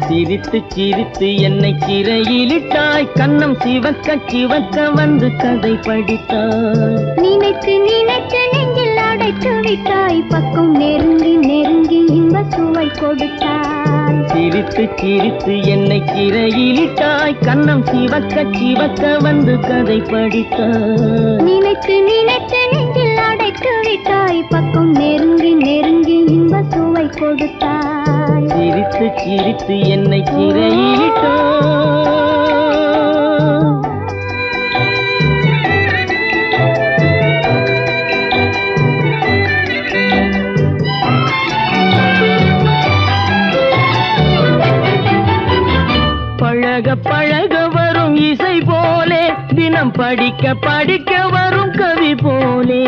சிரித்து சிரித்து என்னை சிறையிலிட்டாய். கண்ணம் சிவக்க சிவக்க வந்து கதை படித்தாய். நினைத்து நினைத்து நெஞ்சில் அடைத்து விட்டாய். பக்கம் நெருங்கி நெருங்கி இன்ப சுவை கொடுத்தாய். சிரித்து சிரித்து என்னை சிறையிலிட்டாய். கண்ணம் சிவக்க சிவக்க வந்து கதை படித்தாய். நினைத்து நினைத்து நெஞ்சில் அடைத்து விட்டாய். பக்கம் நெருங்கி நெருங்கி இன்ப சுவை கொடுத்தாய். சிரித்து சிரித்து என்னை சிறையிலிட்டாய். பழக பழக வரும் இசை போலே, தினம் படிக்க படிக்க வரும் கவி போலே.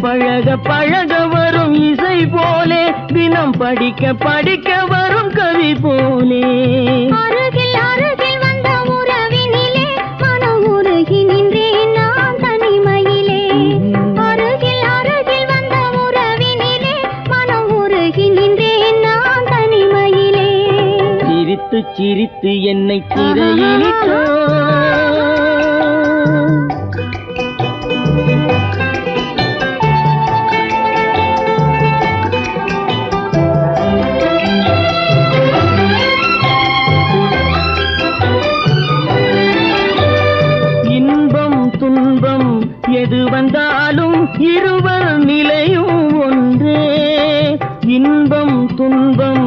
பழக பழக வரும் இசை போலே, தினம் படிக்க படிக்க வரும் கவி போலே. அருகில் அருகில் வந்த உறவினிலே மனம் உருகி நின்றேன் நான் தனிமையிலே. அருகில் அருகில் வந்த உறவினிலே மனம் உருகி நின்றேன் நான் தனிமையிலே. சிரித்து சிரித்து என்னை சிறையிலிட்டாய். இன்பம் துன்பம் எது வந்தாலும் இருவர் நிலையும் ஒன்றே. இன்பம் துன்பம்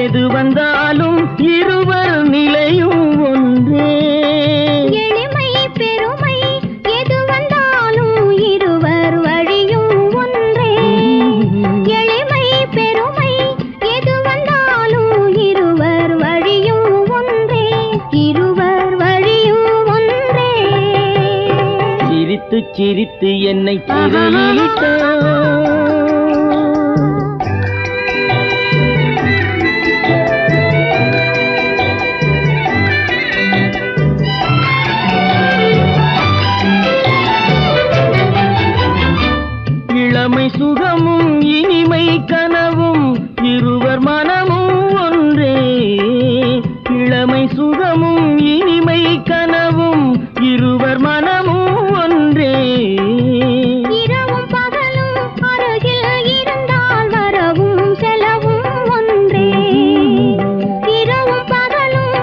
எது வந்தாலும் இருவர் நிலையும் ஒன்றே. எளிமை பெருமை எது வந்தாலும் இருவர் வழியும் ஒன்றே. எளிமை பெருமை எது வந்தாலும் இருவர் வழியும் ஒன்றே. இருவர் வழியும் ஒன்றே. சிரித்து சிரித்து என்னை சிறையிலிட்டாய். இளமை சுகமும் இனிமை கனவும் இருவர் மனமும் ஒன்றே. இளமை சுகமும் இனிமை கனவும் இருவர் மனமும் ஒன்றே. இரவும் பகலும் அருகில் இருந்தால் வரவும் செலவும் ஒன்றே. இரவும் பகலும்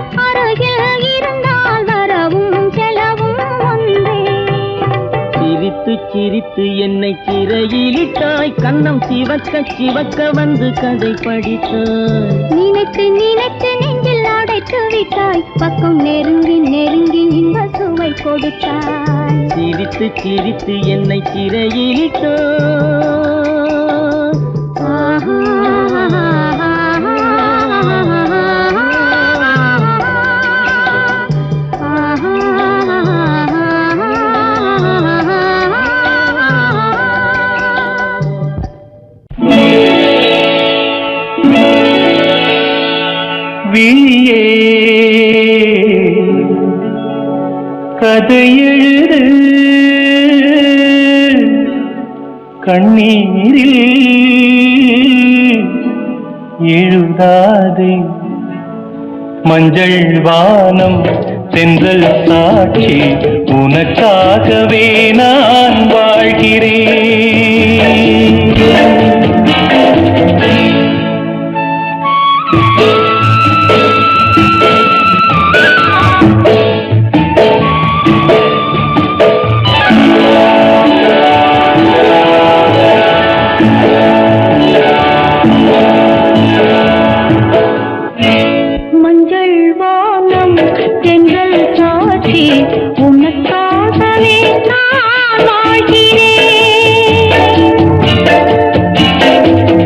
என்னை சிறையிலிட்டாய், கண்ணம் சிவக்க சிவக்க வந்து கதை படித்தாய். நினைத்து நினைத்து நெஞ்சில் அடைத்து விட்டாய், பக்கம் நெருங்கி நெருங்கி இன்ப சுவை கொடுத்தாய். சிரித்து சிரித்து என்னை சிறையிலிட்டாய். விழியே கதை எழுது, கண்ணீரில் எழுதாதே. மஞ்சள் வானம் தென்றல் சாட்சி, உனக்காகவே நான் வாழ்கிறேன். உனக்காகவே நான் வாழ்கிறேன்.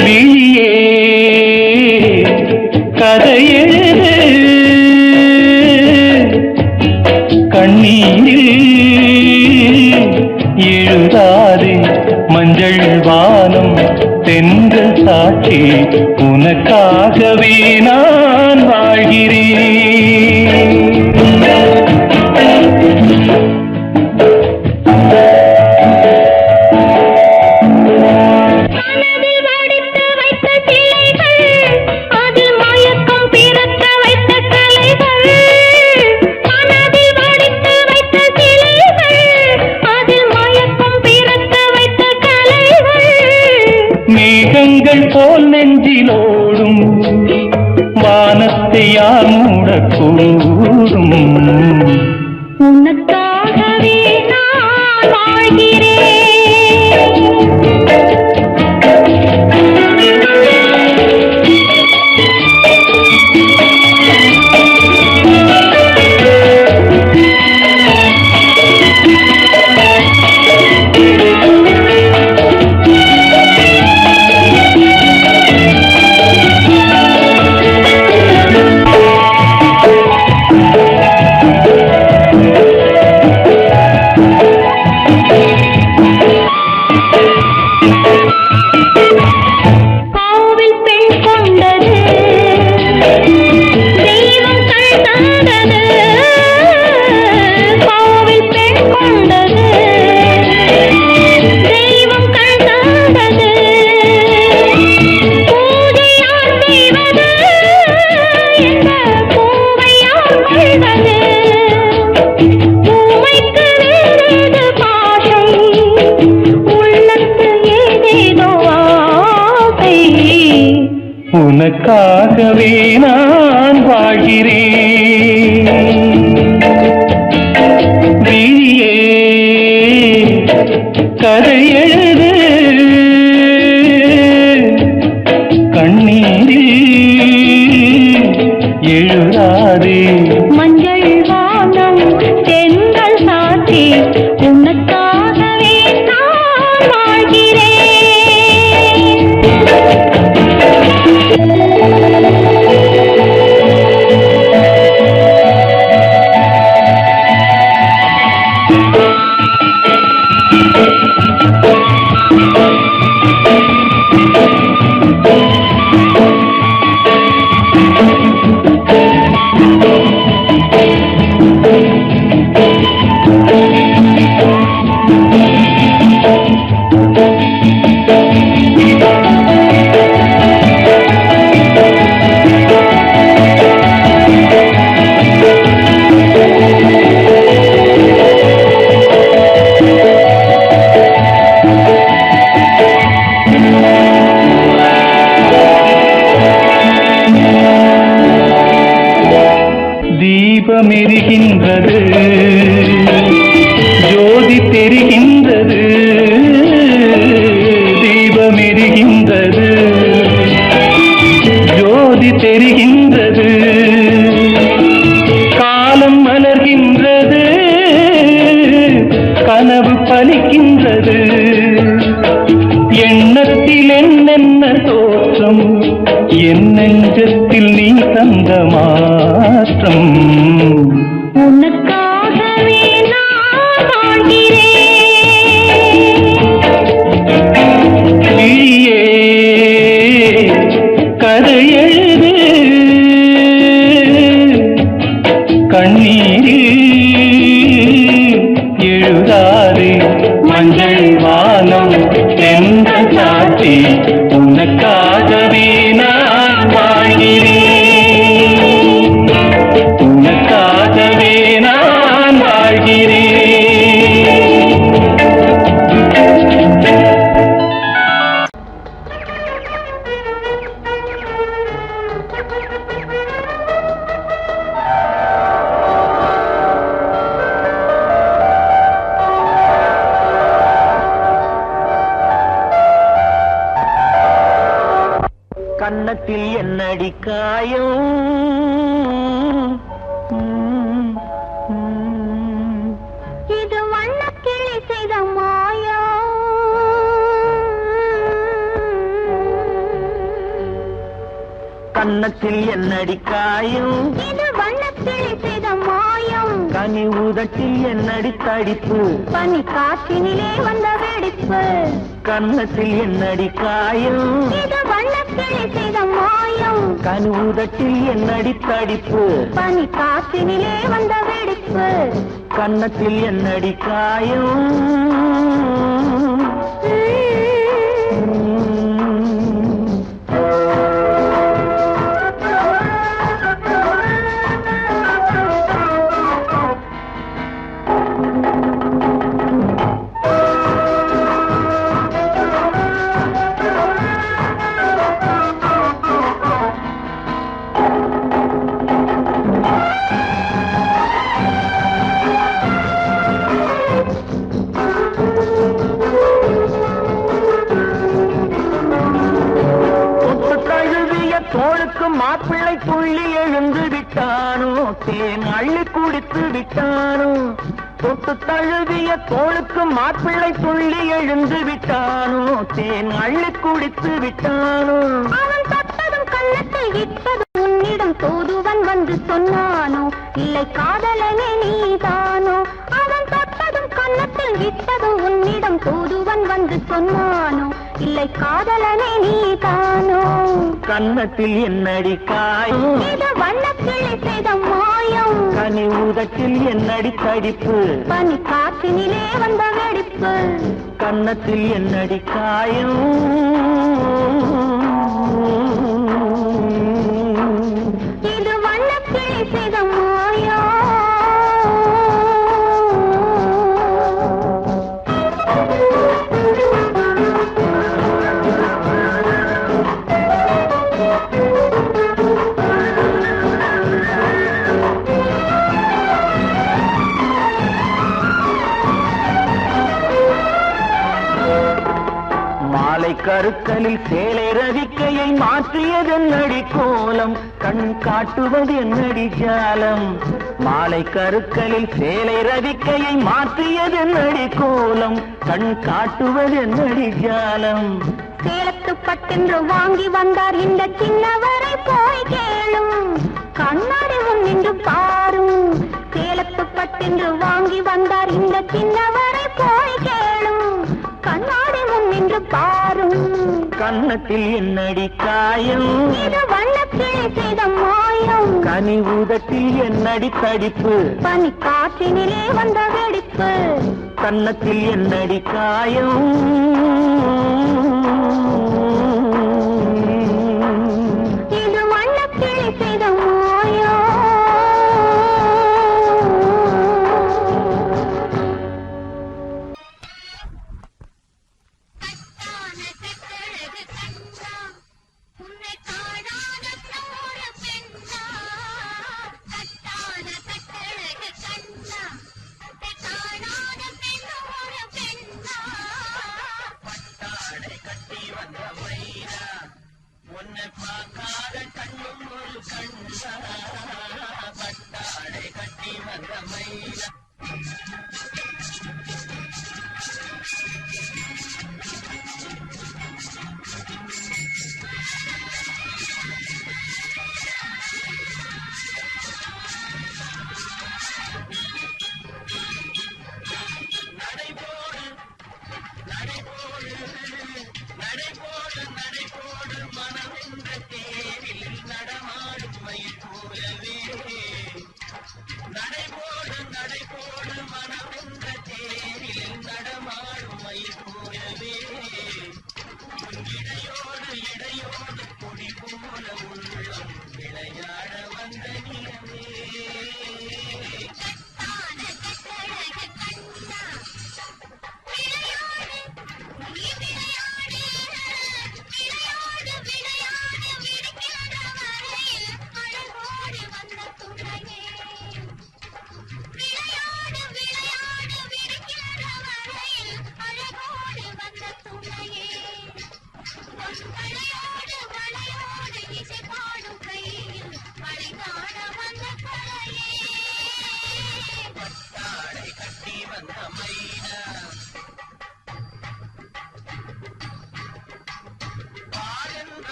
விழியே கதை எழுது, கண்ணீரில் எழுதாதே. மஞ்சள் வானம் தென்றல் சாட்சி, உனக்காகவே நான் வாழ்கிறேன். மேகங்கள் போல் நெஞ்சிலோடும் வானத்தை யார் மூடக்கூடும். உனக்காகவே நான் வாழ்கிறேன். உனக்காகவே நான் வாழ்கிறேன். விழியே கதை எழுது, கண்ணீரில் எழுதாதே. மஞ்சள் வானம் தென்றல் சாட்சி, உனக்காகவே நான் வாழ்கிறேன். தீபமெரிகின்றது, ஜோதி தெரிகின்றது, வந்தது எண்ணத்தில் என்னென்ன தோற்றம் என் நெஞ்சத்தில் நீ தந்த மாற்றம் உனக்காகவே நான் வாழ்கிறேன் கிளியே கதை எழுது கண்ணீரில் எழுதாதே மஞ்சள் வானம் என்ற சாட்சி உனக்காகவே நான் வாழ்கிறேன் உனக்காகவே நான் வாழ்கிறேன் கன்னத்தில் என்னடி காயம் இது வண்ணக்கிளி செய்த மாயம் கன்னத்தில் என்னடி காயம் இது வண்ணக்கிளி செய்த மாயம் கனி உதட்டில் என்னடி தடிப்பு பனி காற்றினிலே வந்த வெடிப்பு கன்னத்தில் என்னடி காயம் இது வண்ணக்கிளி செய்த மாயம் கனி உதட்டில் என்னடி தடிப்பு பனி காற்றினிலே வந்த வெடிப்பு கன்னத்தில் என்னடி காயம் தோளுக்கு மாப்பிள்ளை துள்ளி எழுந்து விட்டானோ தேன் அள்ளி குடித்து விட்டானோ தொட்டு தழுவிய தோளுக்கு மாப்பிள்ளை துள்ளி எழுந்து விட்டானோ தேன் அள்ளி குடித்து விட்டானோ அவன் தொட்டதும் கண்ணத்தில் இட்டது உன்னிடம் தூதுவன் வந்து சொன்னானோ இல்லை காதலனே நீதானோ அவன் தொட்டதும் கண்ணத்தில் இட்டது உன்னிடம் தூதுவன் வந்து சொன்னானோ இல்லை காதலனே நீதானோ கன்னத்தில் என்னடி காயம் இது வண்ணக்கிளி செய்த மாயம் கனி உதட்டில் என்னடி தடிப்பு பனி காற்றினிலே வந்த வெடிப்பு கன்னத்தில் என்னடி காயம் இது வண்ணக்கிளி செய்த மாயம் கருக்கலில் சேலை ரவிக்கையை மாற்றியது என்னடி கோலம் கண் காட்டுவது என்னடி ஜாலம் மாலை கருக்கலில் சேலை ரவிக்கையை மாற்றியது என்னடி கோலம் கண் காட்டுவது என்னடி ஜாலம் சேலத்து பட்டென்று வாங்கி வந்தார் இந்த சின்னவரை போய் கேளும் கண்ணாடி முன்னின்று பாரும் சேலத்து பட்டென்று வாங்கி வந்தார் இந்த சின்னவரை போய் கேளும் கண்ணாடி முன்னின்று பாரும் கன்னத்தில் என்னடி காயம் இது வண்ணக்கிளி செய்த மாயம் கனி உதட்டில் என்னடி தடிப்பு பனி காற்றினிலே வந்த வெடிப்பு கன்னத்தில் என்னடி காயம் இது வண்ணக்கிளி செய்த மாயம்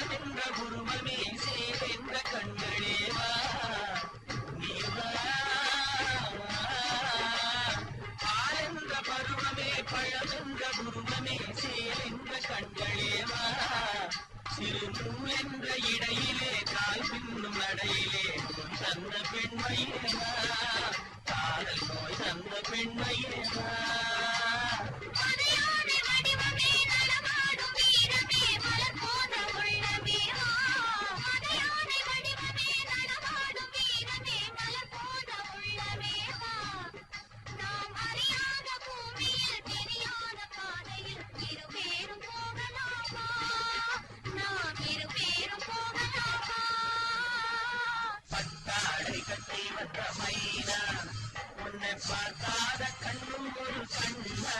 பழமென்ற உருவமே சேரென்ற கண்களேவா நீவா பாலென்ற பருவமே பழமென்ற உருவமே சேரென்ற கண்களேவா சிறு நூலென்ற இடையிலே கால் பின்னும் நடையிலே நோய் தந்த பெண்மையேவா காதல் நோய் தந்த பெண்மையேவா பட்டாடை கட்டை வந்த மைனா உன்னை பார்க்காத கண்ணும் ஒரு கண்ணா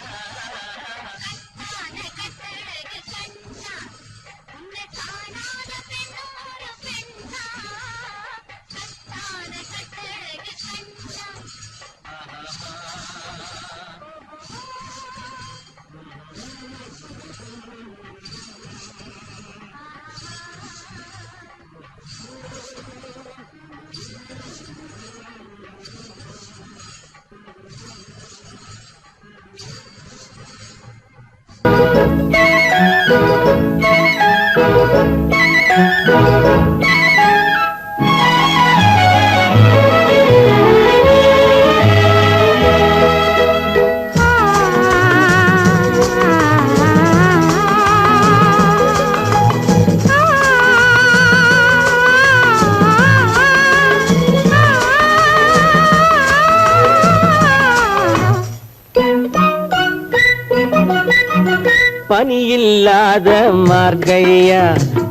பனியில்லாத மார்கழியா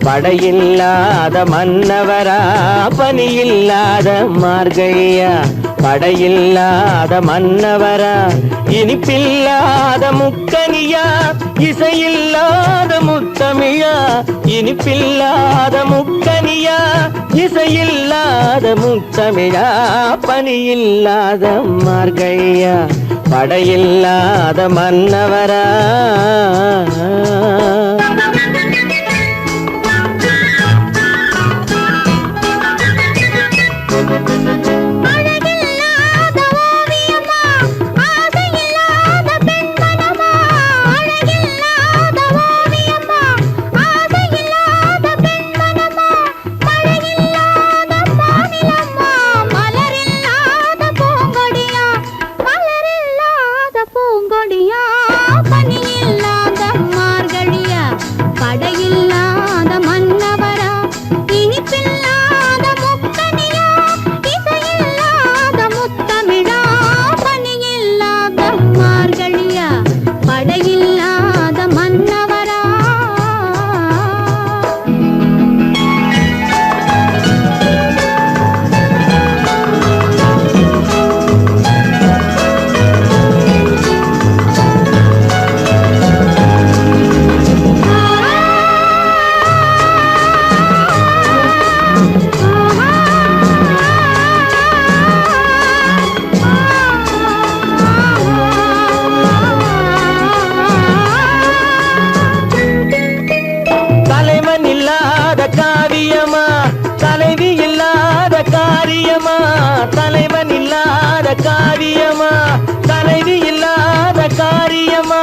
படையில்லாத மன்னவரா பனியில்லாத மார்கழியா படையில்லாத மன்னவரா இனிப்பில்லாத முக்கனியா இசையில்லாத முத்தமிழா இனிப்பில்லாத முக்கனியா இசையில்லாத முத்தமிழா பனியில்லாத மார்கழியா படையில்லாத மன்னவரா தலைவன் இல்லாத காரியமா தலைவி இல்லாத காரியமா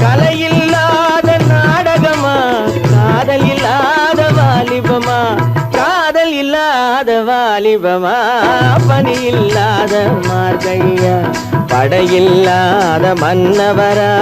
கலை இல்லாத நாடகமா காதல் இல்லாத வாலிபமா காதல் இல்லாத வாலிபமா பணி இல்லாத மார்கழியா படையில்லாத மன்னவரா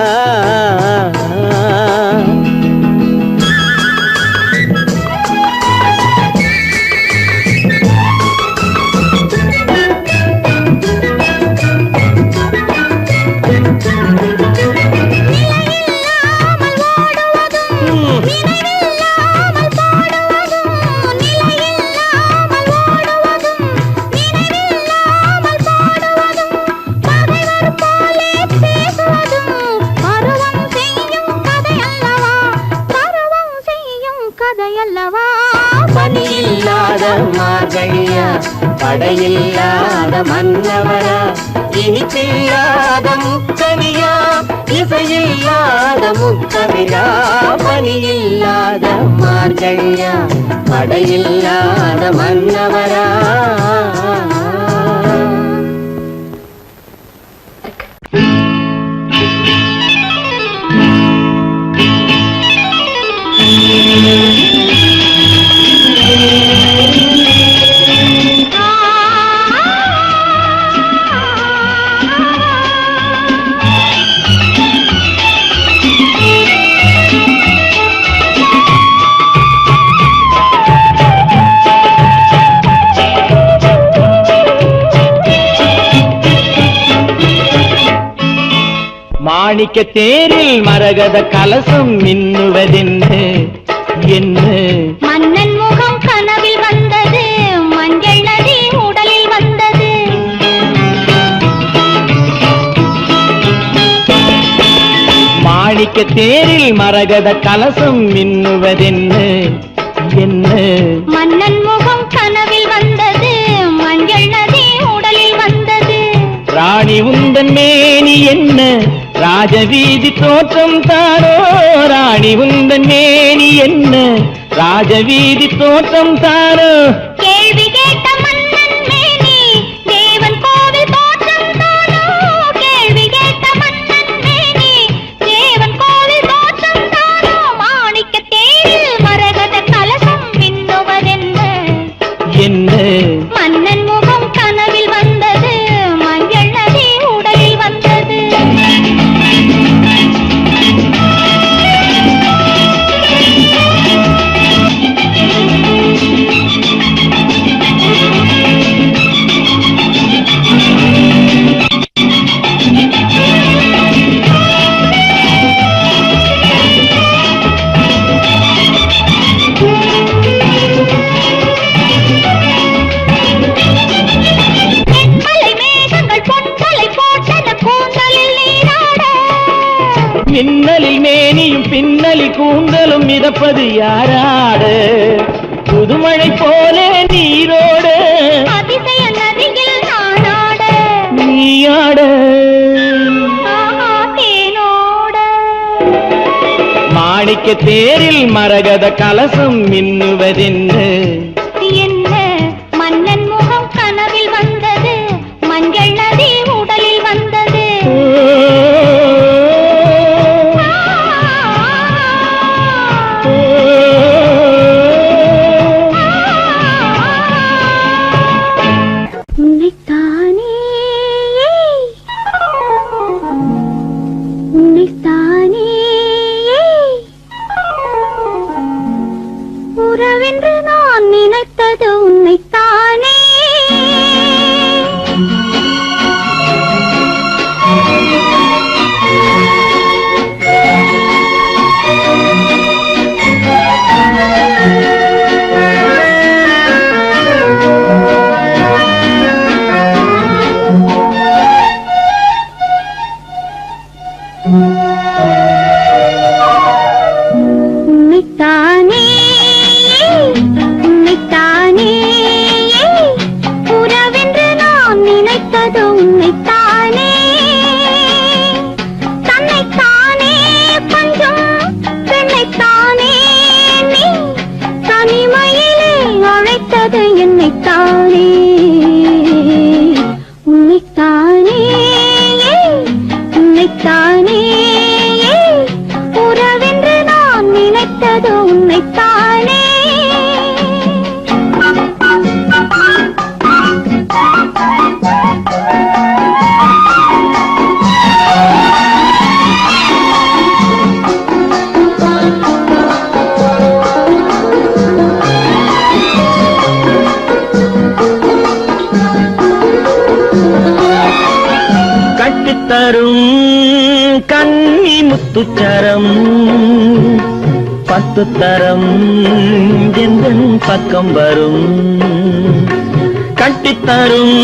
பணியில்லாத மார்கழியா படையில்லாத மன்னவரா இனிப்பில்லாத முக்கனியா இசையில்லாத முக்கமிழா பனி இல்லாத மார்கழியா படையில்லாத மன்னவரா மாணிக்க தேரில் மரகத கலசம் மின்னுவதென்று என்ன மன்னன் முகம் கனவில் வந்தது மஞ்சள் நதி உடலில் வந்தது மாணிக்க தேரில் மரகத கலசம் மின்னுவதென்று என்ன மன்னன் முகம் கனவில் வந்தது மஞ்சள் நதி உடலில் வந்தது ராணி உந்தன் மேனி என்ன ராஜவீதி தோற்றம் தானோ ராணி உந்தன் மேனி என்ன ராஜவீதி தோற்றம் தானோ கேள்வி கேட்ட மன்னன் மேனி தேவன் கோவில் தோற்றம் தானோ கேள்வி கேட்ட மன்னன் மேனி தேவன் கோவில் தோற்றம் தானோ மாணிக்க தேரில் மரகத கலசம் மின்னுவதென்ன என்ன மன்னன் முகம் கனவில் வந்தது மஞ்சள் நதி உடலில் வந்தது மின்னலில் மேனியும் பின்னலில் கூந்தலும் மிதப்பது யாராடு புதுமழை போல நீரோடு அதிசய நதியில் நானாட நீயாட தேனோட மாணிக்க தேரில் மரகத கலசம் மின்னுவதென்று என்ன மன்னன் முகம் கனவில் வந்தது மஞ்சள் நதி உடலில் வந்தது உறவென்று நான் நினைத்தது உன்னைத்தானே உன்னைத்தானே உன்னைத்தானே உறவென்று நான் நினைத்தது உன்னைத்தானே தன்னைத்தானே கொஞ்சம் பெண்ணைத்தானே நீ தனிமையிலே அழைத்தது என்னைத்தானே உன்னைத்தானே உன்னைத்தானே உறவென்று நான் நினைத்தது உன்னைத்தானே கட்டித்தரும் கன்னி முத்துச்சரம் 10 தரம் எந்தன் பக்கம் வரும் கட்டித்தரும்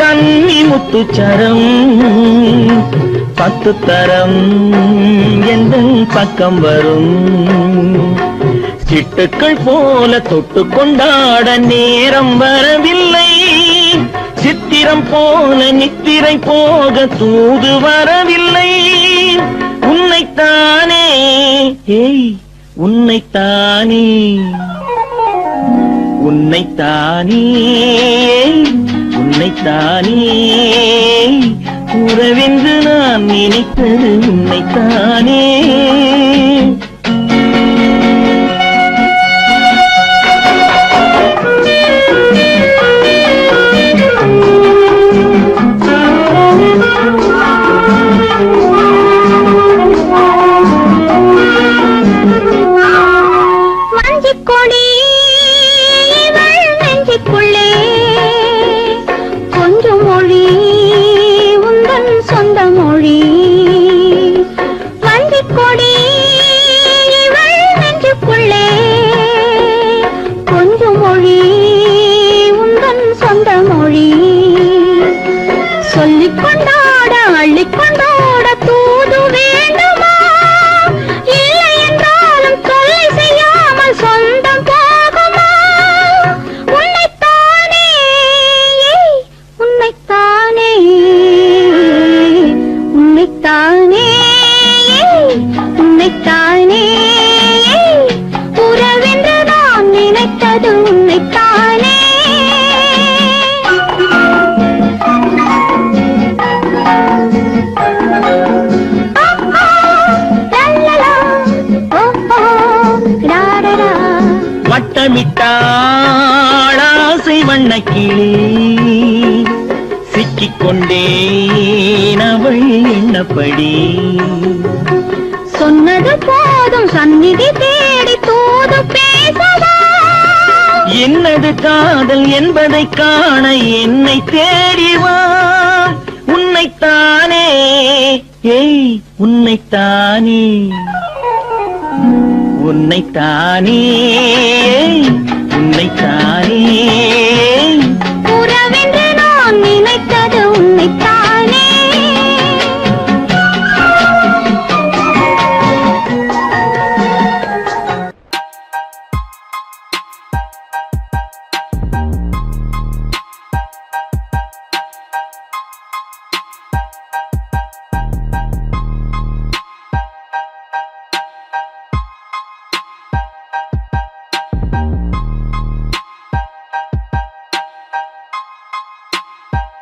கன்னி முத்துச்சரம் 10 தரம் எந்தன் பக்கம் வரும் சிட்டுக்கள் போல தொட்டு கொண்டாட நேரம் வரவில்லை சித்திரம் போல நித்திரை போக தூது வரவில்லை உன்னைத்தானே ஏய் உன்னைத்தானே உன்னைத்தானே உன்னைத்தானே உறவென்று நான் நினைத்தது உன்னைத்தானே. வஞ்சிக்கொடி இவள் நெஞ்சுக்குள்ளே கொஞ்சம் மொழி உந்தன் சொந்த மொழி. வஞ்சிக்கொடி இவள் நெஞ்சுக்குள்ளே கொஞ்சம் மொழி உந்தன் சொந்த மொழி. சொல்லிக் கொண்டாட அள்ளிக் கொண்டாட தூது வேண்டுமா? இல்லை என்றாலும் தொல்லை செய்யாமல் சொந்தம் போகுமா? உன்னைத்தானே உன்னைத்தானே உன்னைத்தானே உன்னைத்தானே உறவென்று நான் நினைத்தது உன்னைத்தானே. வட்டமிட்டாள் ஆசை வண்ணக்கிளி சிக்கிக்கொண்டேன் அவள் எண்ணப்படி. சொன்னது போதும் சந்நிதி தேடி தூது பேசவா? என்னது காதல் என்பதை காண என்னை தேடிவா. உன்னைத்தானே ஏய் உன்னைத்தானே உன்னைத்தானே உன்னைத்தானே உறவென்று நான் நினைத்தது உன்னைத்தான்.